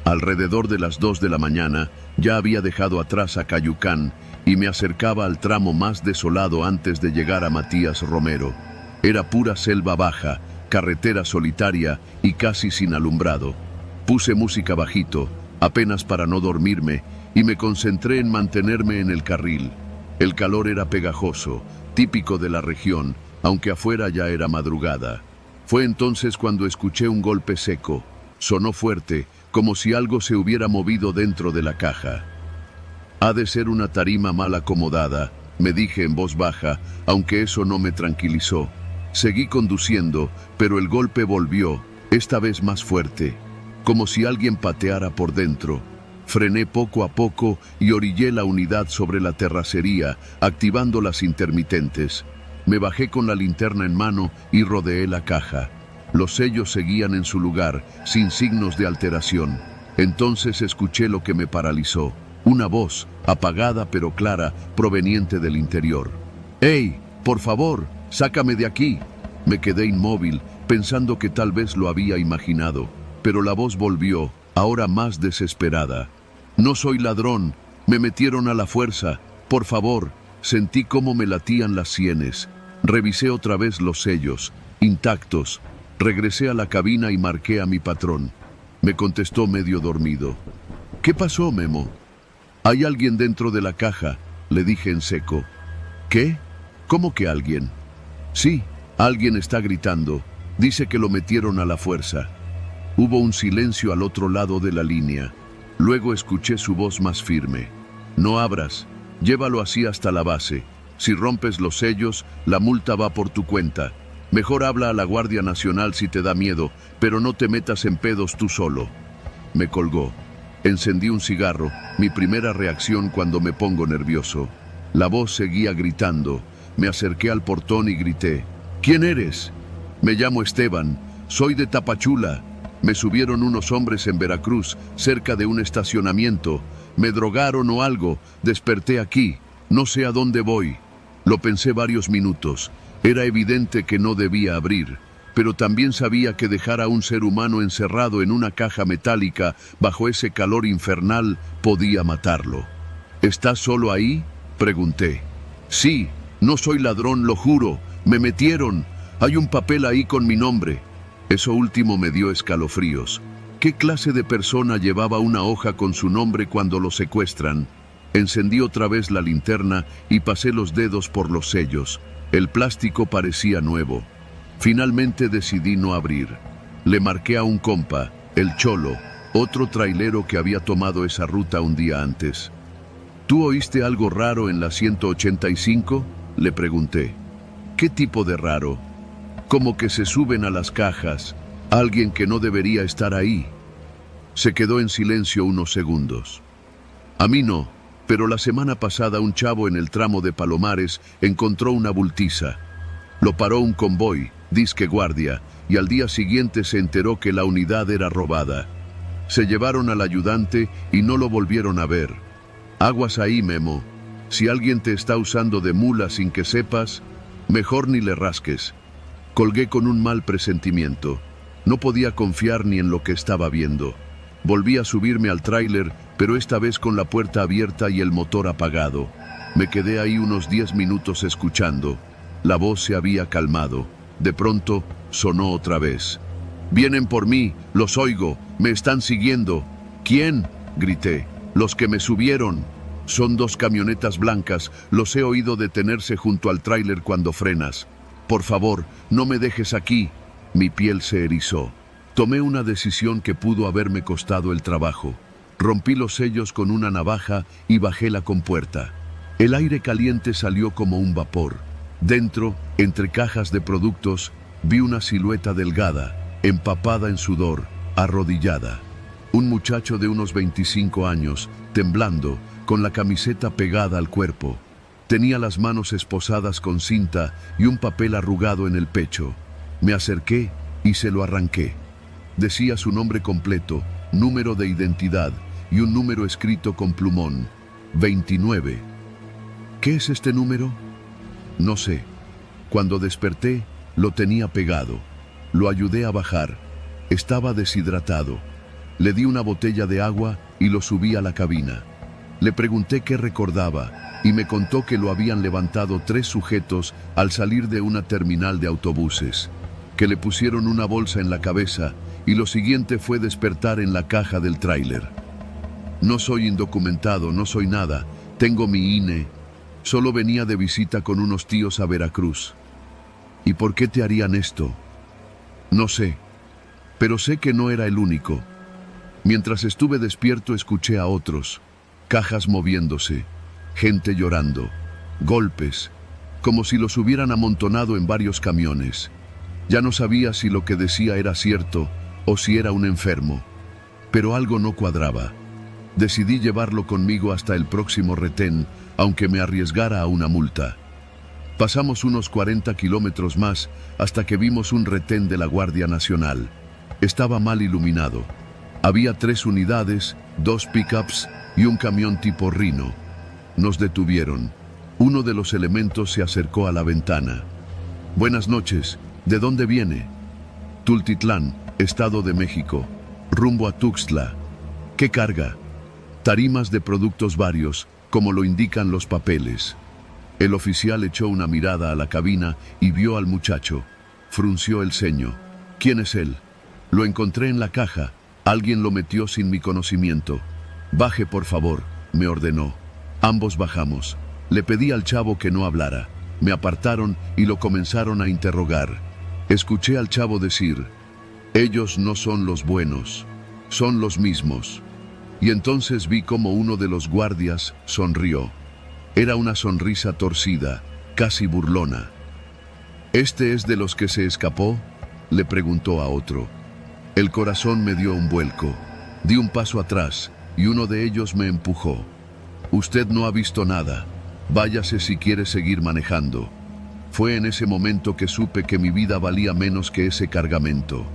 Alrededor de las 2 de la mañana, ya había dejado atrás a Cayucán y me acercaba al tramo más desolado antes de llegar a Matías Romero. Era pura selva baja, carretera solitaria y casi sin alumbrado. Puse música bajito, apenas para no dormirme, y me concentré en mantenerme en el carril. El calor era pegajoso, típico de la región, aunque afuera ya era madrugada. Fue entonces cuando escuché un golpe seco. Sonó fuerte, como si algo se hubiera movido dentro de la caja. Ha de ser una tarima mal acomodada, me dije en voz baja, aunque eso no me tranquilizó. Seguí conduciendo, pero el golpe volvió, esta vez más fuerte, como si alguien pateara por dentro. Frené poco a poco y orillé la unidad sobre la terracería, activando las intermitentes. Me bajé con la linterna en mano y rodeé la caja. Los sellos seguían en su lugar, sin signos de alteración. Entonces escuché lo que me paralizó. Una voz, apagada pero clara, proveniente del interior. «¡Hey! Por favor, sácame de aquí!». Me quedé inmóvil, pensando que tal vez lo había imaginado. Pero la voz volvió, ahora más desesperada. «No soy ladrón, me metieron a la fuerza. Por favor». Sentí cómo me latían las sienes. Revisé otra vez los sellos, intactos. Regresé a la cabina y marqué a mi patrón. Me contestó medio dormido. «¿Qué pasó, Memo?». «Hay alguien dentro de la caja», le dije en seco. «¿Qué? ¿Cómo que alguien?». «Sí, alguien está gritando. Dice que lo metieron a la fuerza». Hubo un silencio al otro lado de la línea. Luego escuché su voz más firme. «No abras. Llévalo así hasta la base. Si rompes los sellos, la multa va por tu cuenta. Mejor habla a la Guardia Nacional si te da miedo, pero no te metas en pedos tú solo». Me colgó. Encendí un cigarro, mi primera reacción cuando me pongo nervioso. La voz seguía gritando. Me acerqué al portón y grité. «¿Quién eres?». «Me llamo Esteban. Soy de Tapachula. Me subieron unos hombres en Veracruz, cerca de un estacionamiento. Me drogaron o algo. Desperté aquí. No sé a dónde voy». Lo pensé varios minutos. Era evidente que no debía abrir, pero también sabía que dejar a un ser humano encerrado en una caja metálica bajo ese calor infernal podía matarlo. «¿Estás solo ahí?», pregunté. «Sí, no soy ladrón, lo juro. Me metieron. Hay un papel ahí con mi nombre». Eso último me dio escalofríos. ¿Qué clase de persona llevaba una hoja con su nombre cuando lo secuestran? Encendí otra vez la linterna y pasé los dedos por los sellos. El plástico parecía nuevo. Finalmente decidí no abrir. Le marqué a un compa, el Cholo, otro trailero que había tomado esa ruta un día antes. «¿Tú oíste algo raro en la 185? Le pregunté. «¿Qué tipo de raro?». «Como que se suben a las cajas. Alguien que no debería estar ahí». Se quedó en silencio unos segundos. «A mí no, pero la semana pasada un chavo en el tramo de Palomares encontró una bultiza. Lo paró un convoy, disque guardia, y al día siguiente se enteró que la unidad era robada. Se llevaron al ayudante y no lo volvieron a ver. Aguas ahí, Memo. Si alguien te está usando de mula sin que sepas, mejor ni le rasques». Colgué con un mal presentimiento. No podía confiar ni en lo que estaba viendo. Volví a subirme al tráiler, pero esta vez con la puerta abierta y el motor apagado. Me quedé ahí unos 10 minutos escuchando. La voz se había calmado. De pronto, sonó otra vez. «Vienen por mí, los oigo, me están siguiendo». «¿Quién?», grité. «Los que me subieron». «Son 2 camionetas blancas, los he oído detenerse junto al tráiler cuando frenas. Por favor, no me dejes aquí». Mi piel se erizó. Tomé una decisión que pudo haberme costado el trabajo. Rompí los sellos con una navaja y bajé la compuerta. El aire caliente salió como un vapor. Dentro, entre cajas de productos, vi una silueta delgada, empapada en sudor, arrodillada. Un muchacho de unos 25 años, temblando, con la camiseta pegada al cuerpo. Tenía las manos esposadas con cinta y un papel arrugado en el pecho. Me acerqué y se lo arranqué. Decía su nombre completo, número de identidad y un número escrito con plumón. 29. ¿Qué es este número? No sé. Cuando desperté, lo tenía pegado. Lo ayudé a bajar. Estaba deshidratado. Le di una botella de agua y lo subí a la cabina. Le pregunté qué recordaba y me contó que lo habían levantado 3 sujetos al salir de una terminal de autobuses, que le pusieron una bolsa en la cabeza y lo siguiente fue despertar en la caja del tráiler. No soy indocumentado, no soy nada, tengo mi INE, solo venía de visita con unos tíos a Veracruz. ¿Y por qué te harían esto? No sé, pero sé que no era el único. Mientras estuve despierto escuché a otros, cajas moviéndose, gente llorando, golpes, como si los hubieran amontonado en varios camiones. Ya no sabía si lo que decía era cierto o si era un enfermo, pero algo no cuadraba. Decidí llevarlo conmigo hasta el próximo retén, aunque me arriesgara a una multa. Pasamos unos 40 kilómetros más hasta que vimos un retén de la Guardia Nacional. Estaba mal iluminado. Había 3 unidades, 2 pickups y un camión tipo Rhino. Nos detuvieron. Uno de los elementos se acercó a la ventana. Buenas noches, ¿de dónde viene? Tultitlán, Estado de México, rumbo a Tuxtla. ¿Qué carga? Tarimas de productos varios, como lo indican los papeles. El oficial echó una mirada a la cabina y vio al muchacho. Frunció el ceño. ¿Quién es él? Lo encontré en la caja. Alguien lo metió sin mi conocimiento. Baje, por favor, me ordenó. Ambos bajamos. Le pedí al chavo que no hablara. Me apartaron y lo comenzaron a interrogar. Escuché al chavo decir, ellos no son los buenos, son los mismos. Y entonces vi como uno de los guardias sonrió. Era una sonrisa torcida, casi burlona. ¿Este es de los que se escapó?, le preguntó a otro. El corazón me dio un vuelco. Di un paso atrás y uno de ellos me empujó. Usted no ha visto nada. Váyase si quiere seguir manejando. Fue en ese momento que supe que mi vida valía menos que ese cargamento.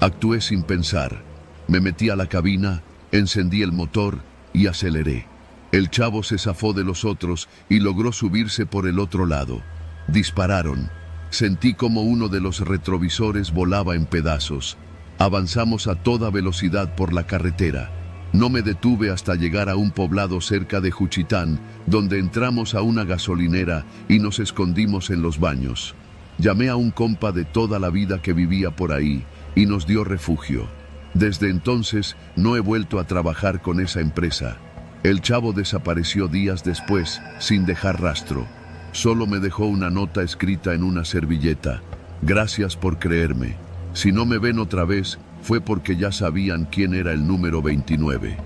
Actué sin pensar. Me metí a la cabina, encendí el motor y aceleré. El chavo se zafó de los otros y logró subirse por el otro lado. Dispararon. Sentí como uno de los retrovisores volaba en pedazos. Avanzamos a toda velocidad por la carretera. No me detuve hasta llegar a un poblado cerca de Juchitán, donde entramos a una gasolinera y nos escondimos en los baños. Llamé a un compa de toda la vida que vivía por ahí y nos dio refugio. Desde entonces no he vuelto a trabajar con esa empresa. El chavo desapareció días después, sin dejar rastro. Solo me dejó una nota escrita en una servilleta. Gracias por creerme. Si no me ven otra vez, fue porque ya sabían quién era el número 29.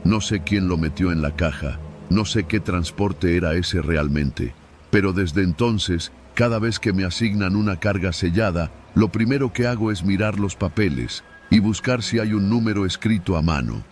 No sé quién lo metió en la caja, no sé qué transporte era ese realmente, pero desde entonces, cada vez que me asignan una carga sellada, lo primero que hago es mirar los papeles y buscar si hay un número escrito a mano.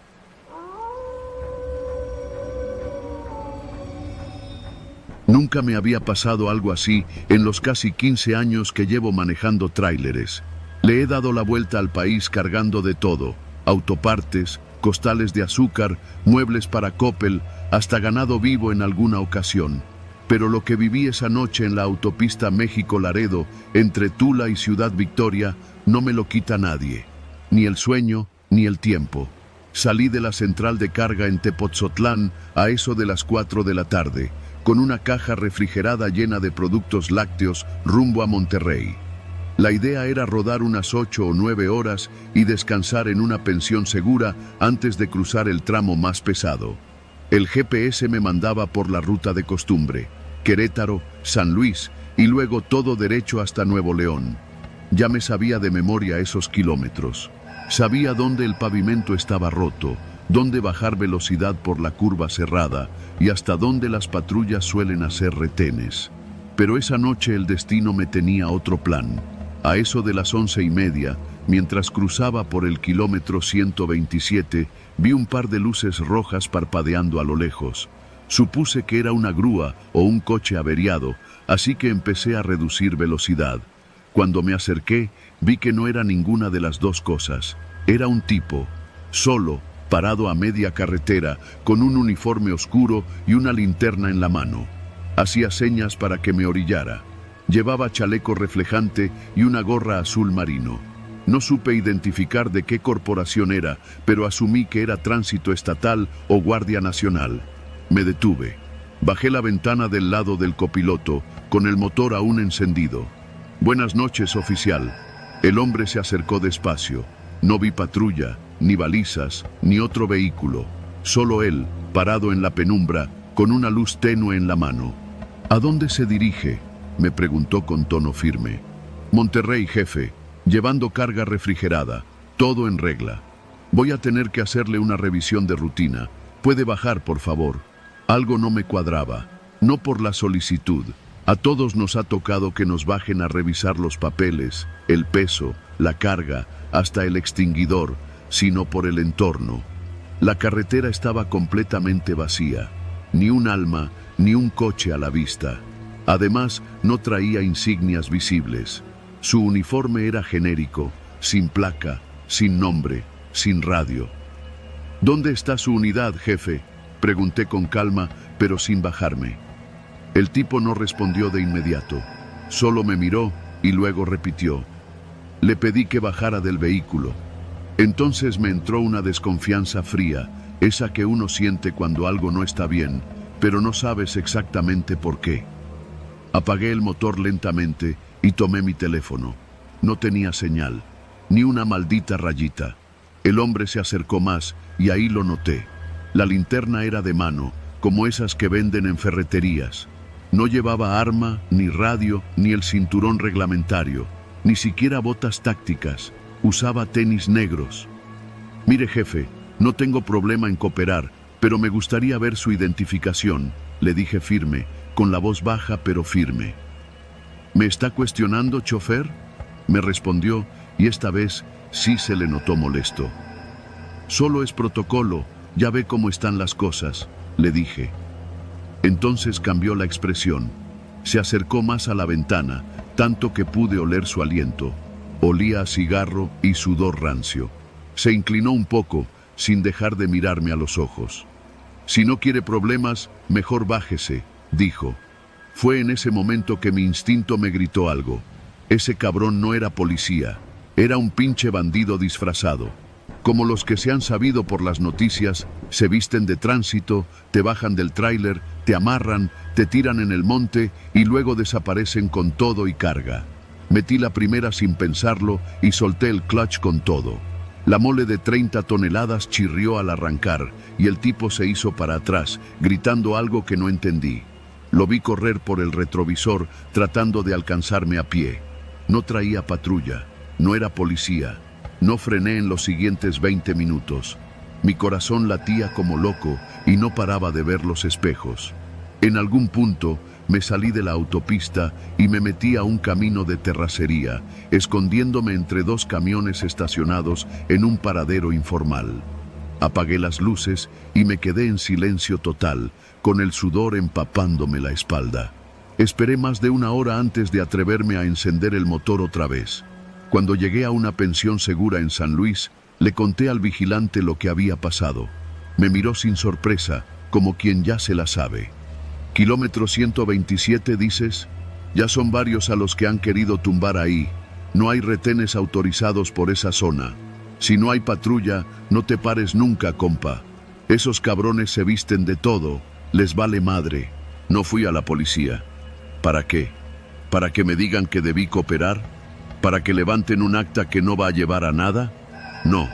Nunca me había pasado algo así en los casi 15 años que llevo manejando tráileres. Le he dado la vuelta al país cargando de todo, autopartes, costales de azúcar, muebles para Coppel, hasta ganado vivo en alguna ocasión. Pero lo que viví esa noche en la autopista México-Laredo, entre Tula y Ciudad Victoria, no me lo quita nadie. Ni el sueño, ni el tiempo. Salí de la central de carga en Tepotzotlán a eso de las 4 de la tarde, con una caja refrigerada llena de productos lácteos rumbo a Monterrey. La idea era rodar unas 8 o 9 horas y descansar en una pensión segura antes de cruzar el tramo más pesado. El GPS me mandaba por la ruta de costumbre, Querétaro, San Luis y luego todo derecho hasta Nuevo León. Ya me sabía de memoria esos kilómetros. Sabía dónde el pavimento estaba roto, dónde bajar velocidad por la curva cerrada y hasta dónde las patrullas suelen hacer retenes. Pero esa noche el destino me tenía otro plan. A eso de las 11:30, Mientras cruzaba por el kilómetro 127, vi un par de luces rojas parpadeando a lo lejos. Supuse que era una grúa o un coche averiado, así que empecé a reducir velocidad. Cuando me acerqué, vi que no era ninguna de las dos cosas. Era un tipo, solo, parado a media carretera, con un uniforme oscuro y una linterna en la mano. Hacía señas para que me orillara. Llevaba chaleco reflejante y una gorra azul marino. No supe identificar de qué corporación era, pero asumí que era Tránsito Estatal o Guardia Nacional. Me detuve. Bajé la ventana del lado del copiloto, con el motor aún encendido. «Buenas noches, oficial». El hombre se acercó despacio. No vi patrulla, ni balizas, ni otro vehículo. Solo él, parado en la penumbra, con una luz tenue en la mano. «¿A dónde se dirige?», me preguntó con tono firme. «Monterrey, jefe. Llevando carga refrigerada. Todo en regla. Voy a tener que hacerle una revisión de rutina. ¿Puede bajar, por favor?». Algo no me cuadraba. No por la solicitud. A todos nos ha tocado que nos bajen a revisar los papeles, el peso, la carga, hasta el extinguidor, sino por el entorno. La carretera estaba completamente vacía. Ni un alma, ni un coche a la vista. Además, no traía insignias visibles. Su uniforme era genérico, sin placa, sin nombre, sin radio. «¿Dónde está su unidad, jefe?», pregunté con calma, pero sin bajarme. El tipo no respondió de inmediato. Solo me miró y luego repitió. Le pedí que bajara del vehículo. Entonces me entró una desconfianza fría, esa que uno siente cuando algo no está bien, pero no sabes exactamente por qué. Apagué el motor lentamente y tomé mi teléfono. No tenía señal, ni una maldita rayita. El hombre se acercó más y ahí lo noté. La linterna era de mano, como esas que venden en ferreterías. No llevaba arma, ni radio, ni el cinturón reglamentario, ni siquiera botas tácticas. Usaba tenis negros. «Mire, jefe, no tengo problema en cooperar, pero me gustaría ver su identificación», le dije firme, con la voz baja pero firme. «¿Me está cuestionando, chofer?», me respondió, y esta vez sí se le notó molesto. «Solo es protocolo, ya ve cómo están las cosas», le dije. Entonces cambió la expresión. Se acercó más a la ventana, tanto que pude oler su aliento. Olía a cigarro y sudor rancio. Se inclinó un poco, sin dejar de mirarme a los ojos. «Si no quiere problemas, mejor bájese», dijo. Fue en ese momento que mi instinto me gritó algo. Ese cabrón no era policía, era un pinche bandido disfrazado. Como los que se han sabido por las noticias, se visten de tránsito, te bajan del tráiler, te amarran, te tiran en el monte y luego desaparecen con todo y carga. Metí la primera sin pensarlo y solté el clutch con todo. La mole de 30 toneladas chirrió al arrancar y el tipo se hizo para atrás, gritando algo que no entendí. Lo vi correr por el retrovisor tratando de alcanzarme a pie. No traía patrulla, no era policía. No frené en los siguientes 20 minutos. Mi corazón latía como loco y no paraba de ver los espejos. En algún punto me salí de la autopista y me metí a un camino de terracería, escondiéndome entre dos camiones estacionados en un paradero informal. Apagué las luces y me quedé en silencio total, con el sudor empapándome la espalda. Esperé más de una hora antes de atreverme a encender el motor otra vez. Cuando llegué a una pensión segura en San Luis, le conté al vigilante lo que había pasado. Me miró sin sorpresa, como quien ya se la sabe. «Kilómetro 127, dices. Ya son varios a los que han querido tumbar ahí. No hay retenes autorizados por esa zona. Si no hay patrulla, no te pares nunca, compa. Esos cabrones se visten de todo, les vale madre. No fui a la policía. ¿Para qué? ¿Para que me digan que debí cooperar? ¿Para que levanten un acta que no va a llevar a nada? No.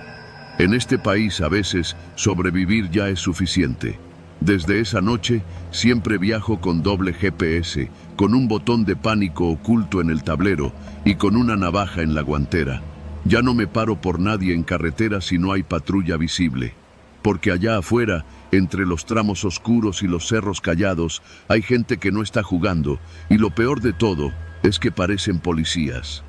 En este país a veces sobrevivir ya es suficiente. Desde esa noche siempre viajo con doble GPS, con un botón de pánico oculto en el tablero y con una navaja en la guantera. Ya no me paro por nadie en carretera si no hay patrulla visible. Porque allá afuera, entre los tramos oscuros y los cerros callados, hay gente que no está jugando, y lo peor de todo es que parecen policías.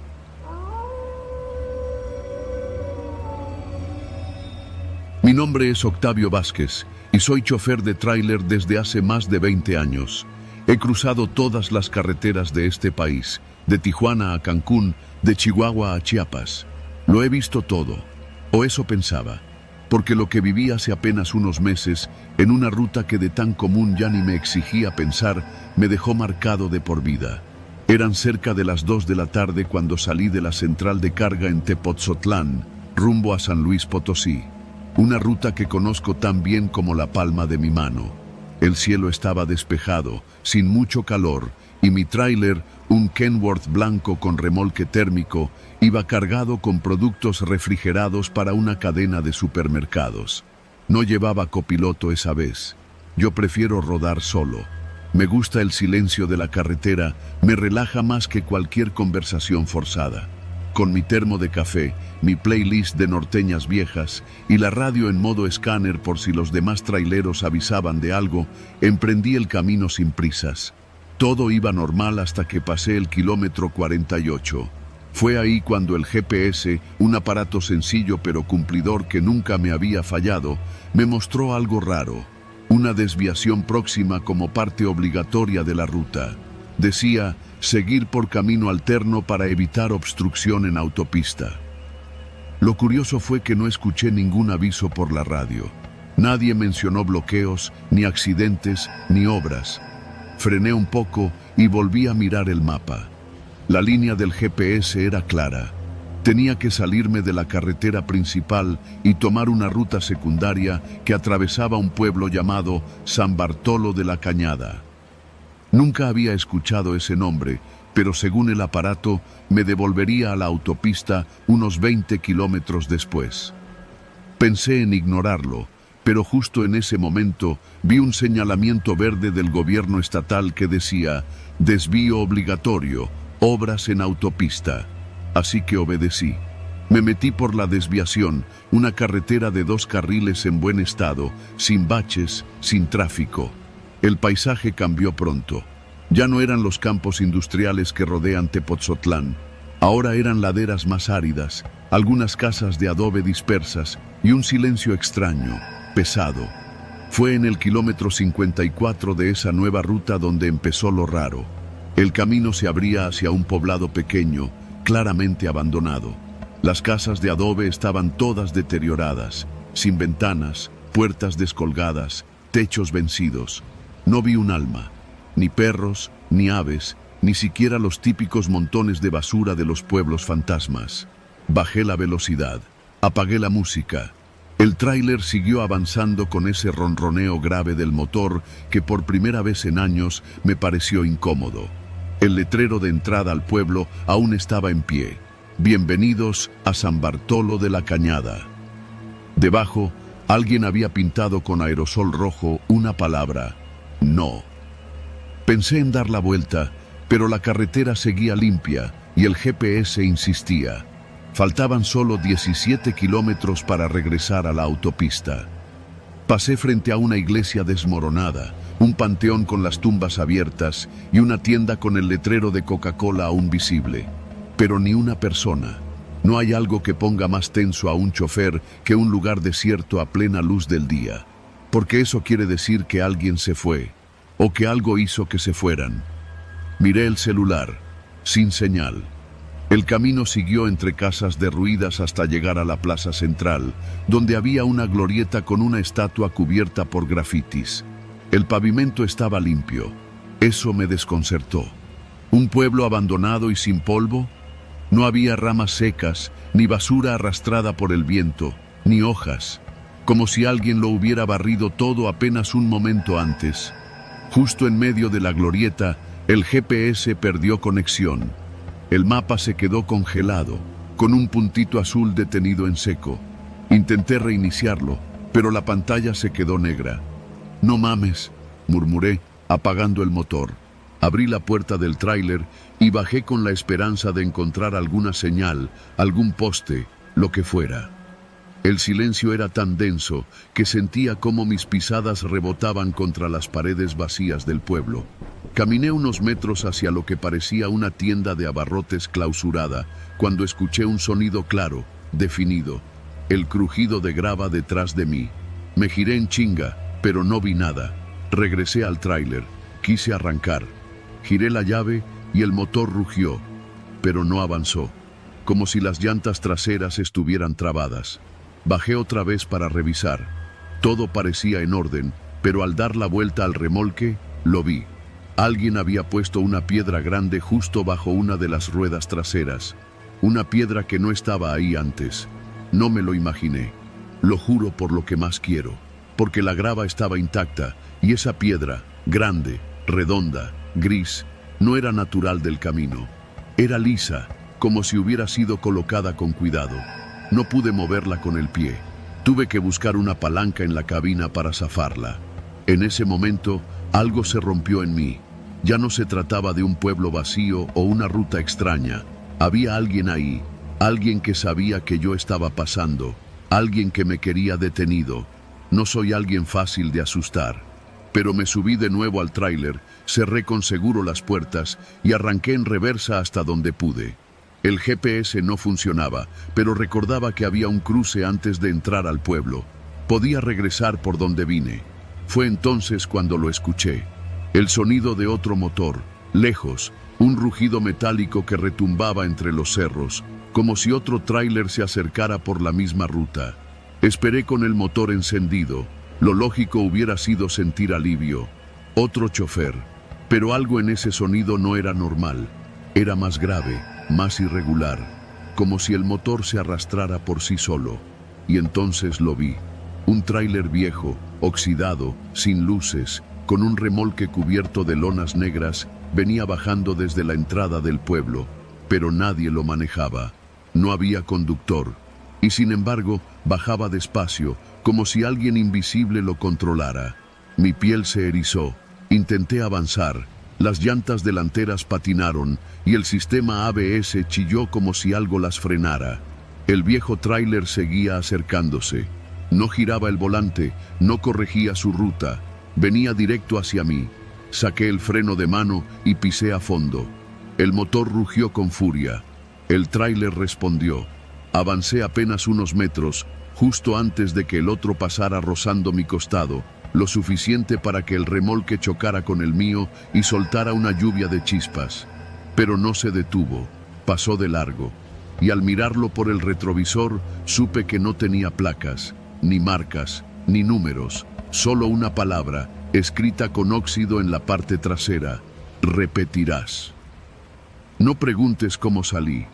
Mi nombre es Octavio Vázquez y soy chofer de tráiler desde hace más de 20 años. He cruzado todas las carreteras de este país, de Tijuana a Cancún, de Chihuahua a Chiapas. Lo he visto todo, o eso pensaba, porque lo que viví hace apenas unos meses, en una ruta que de tan común ya ni me exigía pensar, me dejó marcado de por vida. Eran cerca de las 2 de la tarde cuando salí de la central de carga en Tepotzotlán, rumbo a San Luis Potosí. Una ruta que conozco tan bien como la palma de mi mano. El cielo estaba despejado, sin mucho calor, y mi tráiler, un Kenworth blanco con remolque térmico, iba cargado con productos refrigerados para una cadena de supermercados. No llevaba copiloto esa vez. Yo prefiero rodar solo. Me gusta el silencio de la carretera, me relaja más que cualquier conversación forzada. Con mi termo de café, mi playlist de norteñas viejas y la radio en modo escáner por si los demás traileros avisaban de algo, emprendí el camino sin prisas. Todo iba normal hasta que pasé el kilómetro 48. Fue ahí cuando el GPS, un aparato sencillo pero cumplidor que nunca me había fallado, me mostró algo raro. Una desviación próxima como parte obligatoria de la ruta. Decía, seguir por camino alterno para evitar obstrucción en autopista. Lo curioso fue que no escuché ningún aviso por la radio. Nadie mencionó bloqueos, ni accidentes, ni obras. Frené un poco y volví a mirar el mapa. La línea del GPS era clara. Tenía que salirme de la carretera principal y tomar una ruta secundaria que atravesaba un pueblo llamado San Bartolo de la Cañada. Nunca había escuchado ese nombre, pero según el aparato, me devolvería a la autopista unos 20 kilómetros después. Pensé en ignorarlo, pero justo en ese momento vi un señalamiento verde del gobierno estatal que decía, desvío obligatorio, obras en autopista. Así que obedecí. Me metí por la desviación, una carretera de 2 carriles en buen estado, sin baches, sin tráfico. El paisaje cambió pronto. Ya no eran los campos industriales que rodean Tepotzotlán. Ahora eran laderas más áridas, algunas casas de adobe dispersas y un silencio extraño, pesado. Fue en el kilómetro 54 de esa nueva ruta donde empezó lo raro. El camino se abría hacia un poblado pequeño, claramente abandonado. Las casas de adobe estaban todas deterioradas, sin ventanas, puertas descolgadas, techos vencidos. No vi un alma, ni perros, ni aves, ni siquiera los típicos montones de basura de los pueblos fantasmas. Bajé la velocidad, apagué la música. El tráiler siguió avanzando con ese ronroneo grave del motor que por primera vez en años me pareció incómodo. El letrero de entrada al pueblo aún estaba en pie. Bienvenidos a San Bartolo de la Cañada. Debajo, alguien había pintado con aerosol rojo una palabra: no. Pensé en dar la vuelta, pero la carretera seguía limpia y el GPS insistía. Faltaban solo 17 kilómetros para regresar a la autopista. Pasé frente a una iglesia desmoronada, un panteón con las tumbas abiertas y una tienda con el letrero de Coca-Cola aún visible. Pero ni una persona. No hay algo que ponga más tenso a un chofer que un lugar desierto a plena luz del día. Porque eso quiere decir que alguien se fue, o que algo hizo que se fueran. Miré el celular, sin señal. El camino siguió entre casas derruidas hasta llegar a la plaza central, donde había una glorieta con una estatua cubierta por grafitis. El pavimento estaba limpio. Eso me desconcertó. ¿Un pueblo abandonado y sin polvo? No había ramas secas, ni basura arrastrada por el viento, ni hojas, como si alguien lo hubiera barrido todo apenas un momento antes. Justo en medio de la glorieta, el GPS perdió conexión. El mapa se quedó congelado, con un puntito azul detenido en seco. Intenté reiniciarlo, pero la pantalla se quedó negra. «No mames», murmuré, apagando el motor. Abrí la puerta del tráiler y bajé con la esperanza de encontrar alguna señal, algún poste, lo que fuera. El silencio era tan denso que sentía cómo mis pisadas rebotaban contra las paredes vacías del pueblo. Caminé unos metros hacia lo que parecía una tienda de abarrotes clausurada, cuando escuché un sonido claro, definido. el crujido de grava detrás de mí. Me giré en chinga, pero no vi nada. Regresé al tráiler, quise arrancar. Giré la llave y el motor rugió, pero no avanzó, como si las llantas traseras estuvieran trabadas. Bajé otra vez para revisar. Todo parecía en orden, pero al dar la vuelta al remolque, lo vi. Alguien había puesto una piedra grande justo bajo una de las ruedas traseras. Una piedra que no estaba ahí antes. No me lo imaginé. Lo juro por lo que más quiero, porque la grava estaba intacta y esa piedra, grande, redonda, gris, no era natural del camino. Era lisa, como si hubiera sido colocada con cuidado. No pude moverla con el pie. Tuve que buscar una palanca en la cabina para zafarla. En ese momento, algo se rompió en mí. Ya no se trataba de un pueblo vacío o una ruta extraña. Había alguien ahí, alguien que sabía que yo estaba pasando, alguien que me quería detenido. No soy alguien fácil de asustar. Pero me subí de nuevo al tráiler, cerré con seguro las puertas y arranqué en reversa hasta donde pude. El GPS no funcionaba, pero recordaba que había un cruce antes de entrar al pueblo. Podía regresar por donde vine. Fue entonces cuando lo escuché. El sonido de otro motor, lejos, un rugido metálico que retumbaba entre los cerros, como si otro tráiler se acercara por la misma ruta. Esperé con el motor encendido. Lo lógico hubiera sido sentir alivio. Otro chofer. Pero algo en ese sonido no era normal. Era más grave, más irregular, como si el motor se arrastrara por sí solo. Y entonces lo vi. Un tráiler viejo, oxidado, sin luces, con un remolque cubierto de lonas negras, venía bajando desde la entrada del pueblo, pero nadie lo manejaba. No había conductor. Y sin embargo, bajaba despacio, como si alguien invisible lo controlara. Mi piel se erizó. Intenté avanzar. Las llantas delanteras patinaron y el sistema ABS chilló como si algo las frenara. El viejo tráiler seguía acercándose. No giraba el volante, no corregía su ruta. Venía directo hacia mí. Saqué el freno de mano y pisé a fondo. El motor rugió con furia. El tráiler respondió. Avancé apenas unos metros, justo antes de que el otro pasara rozando mi costado, lo suficiente para que el remolque chocara con el mío y soltara una lluvia de chispas. Pero no se detuvo, pasó de largo, y al mirarlo por el retrovisor supe que no tenía placas, ni marcas, ni números, solo una palabra, escrita con óxido en la parte trasera: repetirás. No preguntes cómo salí.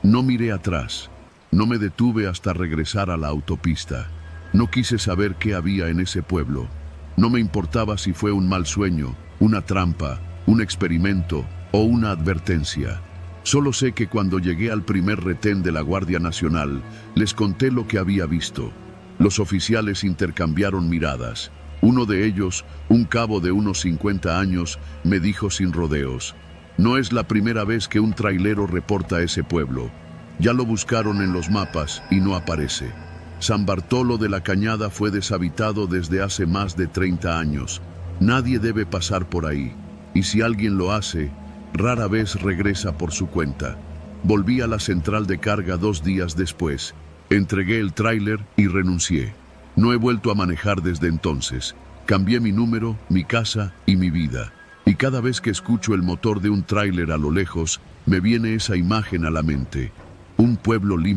No miré atrás. No me detuve hasta regresar a la autopista. No quise saber qué había en ese pueblo. No me importaba si fue un mal sueño, una trampa, un experimento o una advertencia. Solo sé que cuando llegué al primer retén de la Guardia Nacional, les conté lo que había visto. Los oficiales intercambiaron miradas. Uno de ellos, un cabo de unos 50 años, me dijo sin rodeos: no es la primera vez que un trailero reporta ese pueblo. Ya lo buscaron en los mapas y no aparece. San Bartolo de la Cañada fue deshabitado desde hace más de 30 años. Nadie debe pasar por ahí. Y si alguien lo hace, rara vez regresa por su cuenta. Volví a la central de carga 2 días después. Entregué el tráiler y renuncié. No he vuelto a manejar desde entonces. Cambié mi número, mi casa y mi vida. Y cada vez que escucho el motor de un tráiler a lo lejos, me viene esa imagen a la mente. Un pueblo limpio.